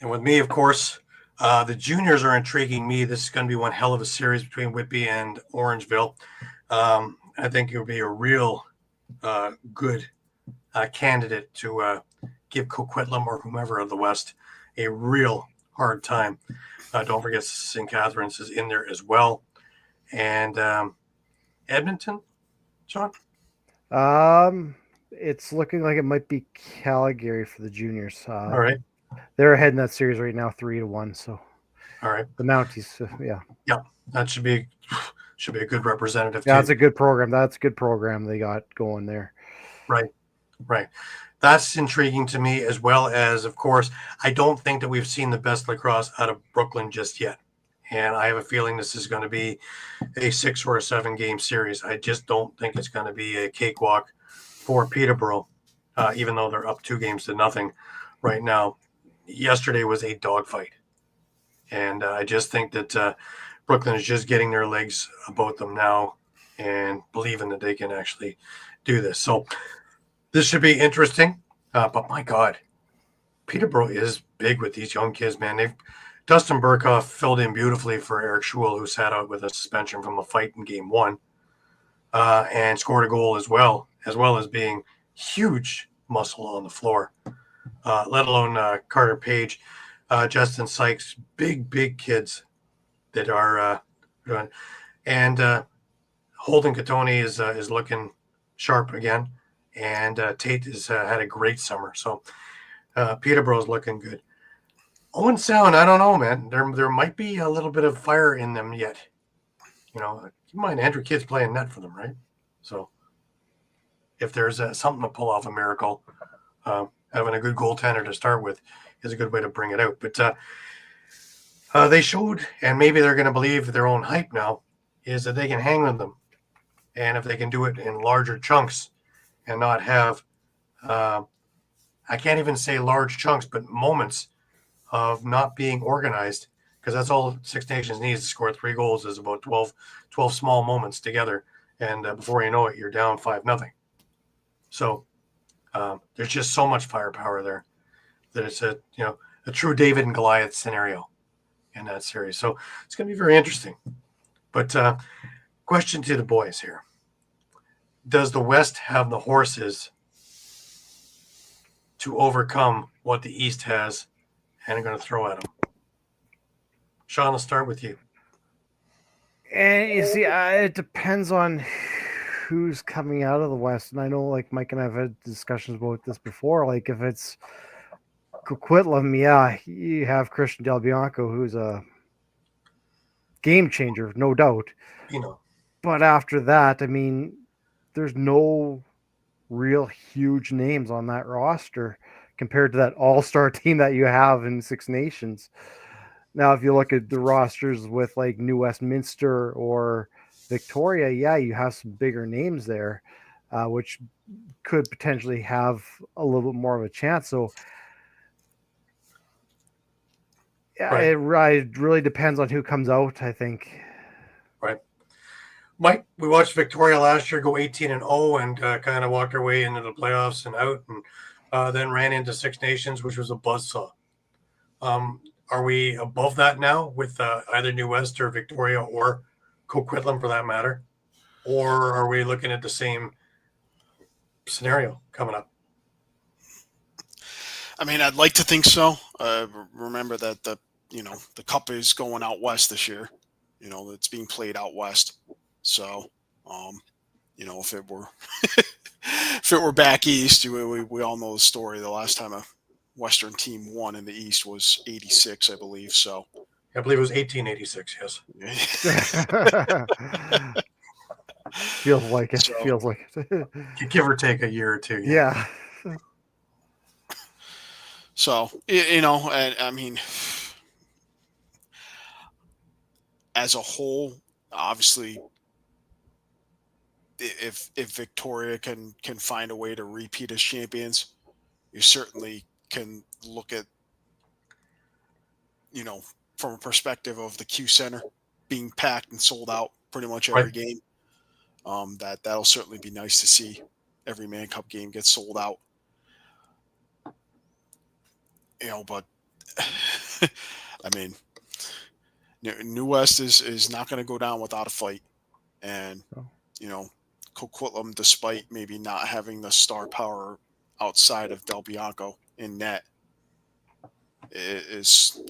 And with me, of course, the juniors are intriguing me. This is going to be one hell of a series between Whitby and Orangeville. I think it will be a real good candidate to give Coquitlam or whomever of the West a real hard time. Don't forget St. Catharines is in there as well. And Edmonton, John? It's looking like it might be Calgary for the juniors. All right. They're ahead in that series right now, 3-1. So, all right, the Mounties, yeah, that should be a good representative. Yeah, too. that's a good program. That's a good program they got going there. Right. That's intriguing to me, as well as, of course, I don't think that we've seen the best lacrosse out of Brooklyn just yet. And I have a feeling this is going to be a 6 or a 7 game series. I just don't think it's going to be a cakewalk for Peterborough, even though they're up 2-0 right now. Yesterday was a dogfight. And I just think that Brooklyn is just getting their legs about them now and believing that they can actually do this. So this should be interesting. But my God, Peterborough is big with these young kids, man. Dustin Burkhoff filled in beautifully for Eric Schewel, who sat out with a suspension from a fight in game 1, and scored a goal as well as being huge muscle on the floor, let alone Carter Page, Justin Sykes, big kids that are doing. And Holden Katoni is looking sharp again, and Tate has had a great summer. So Peterborough's looking good. Owen Sound, I don't know, man. There might be a little bit of fire in them yet. Keep in mind, Andrew Kidd's playing net for them, right? So if there's something to pull off a miracle, having a good goaltender to start with is a good way to bring it out. But they showed, and maybe they're going to believe their own hype now, is that they can hang with them. And if they can do it in larger chunks and not have, I can't even say large chunks, but moments of not being organized, because that's all Six Nations needs to score 3 goals is about 12 small moments together. And before you know it, you're down 5-0. So there's just so much firepower there that it's a true David and Goliath scenario in that series. So it's going to be very interesting. But question to the boys here. Does the West have the horses to overcome what the East has and are going to throw at them? Sean, I'll start with you. And you see, it depends on who's coming out of the West. And I know, like, Mike and I have had discussions about this before. Like, if it's Coquitlam, yeah, you have Christian Del Bianco, who's a game changer, no doubt. But after that, I mean, there's no real huge names on that roster compared to that all-star team that you have in Six Nations. Now, if you look at the rosters with like New Westminster or Victoria, yeah, you have some bigger names there, which could potentially have a little bit more of a chance. So, yeah, Right. It really depends on who comes out, I think. Right. Mike, we watched Victoria last year go 18-0 and kind of walked our way into the playoffs and out, and then ran into Six Nations, which was a buzzsaw. Are we above that now with either New West or Victoria or Coquitlam for that matter? Or are we looking at the same scenario coming up? I mean, I'd like to think so. Remember that the cup is going out west this year. It's being played out west. So, if it were if it were back east, we all know the story. The last time a Western team won in the East was 86, I believe. So I believe it was 1886. Yes. Feels like it. Feels like it. Give or take a year or two. Yeah. So, and I mean, as a whole, obviously, if Victoria can find a way to repeat as champions, you certainly can look at, from a perspective of the Q Center being packed and sold out pretty much every game. That'll certainly be nice to see. Every Man Cup game gets sold out. But I mean, New West is not going to go down without a fight, and Coquitlam, despite maybe not having the star power outside of Del Bianco in net, is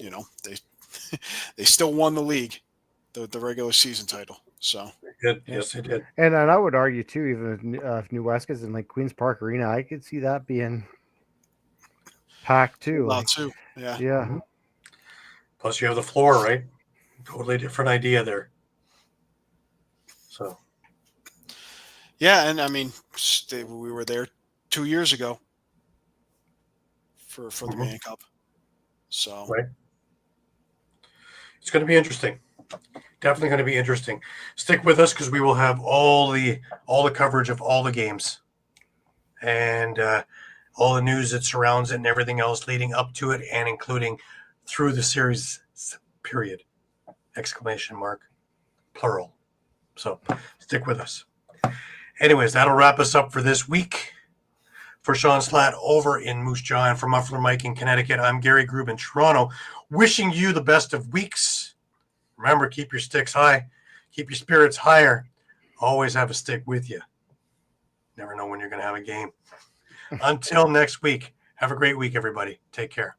they still won the league, the regular season title. So good. Yes, they did. And I would argue too, even if New West is in like Queens Park Arena, I could see that being packed too. Too. Yeah. Yeah. Mm-hmm. Plus, you have the floor, right? Totally different idea there. So. Yeah, and I mean, we were there 2 years ago for the Man Cup. So. Right. It's going to be interesting. Definitely going to be interesting. Stick with us because we will have all the coverage of all the games and all the news that surrounds it and everything else leading up to it and including through the series period. ! Plural. So stick with us. Anyways, that'll wrap us up for this week. For Sean Slatt over in Moose Jaw and for Muffler Mike in Connecticut, I'm Gary Grube in Toronto, wishing you the best of weeks. Remember, keep your sticks high. Keep your spirits higher. Always have a stick with you. Never know when you're going to have a game. Until next week, have a great week, everybody. Take care.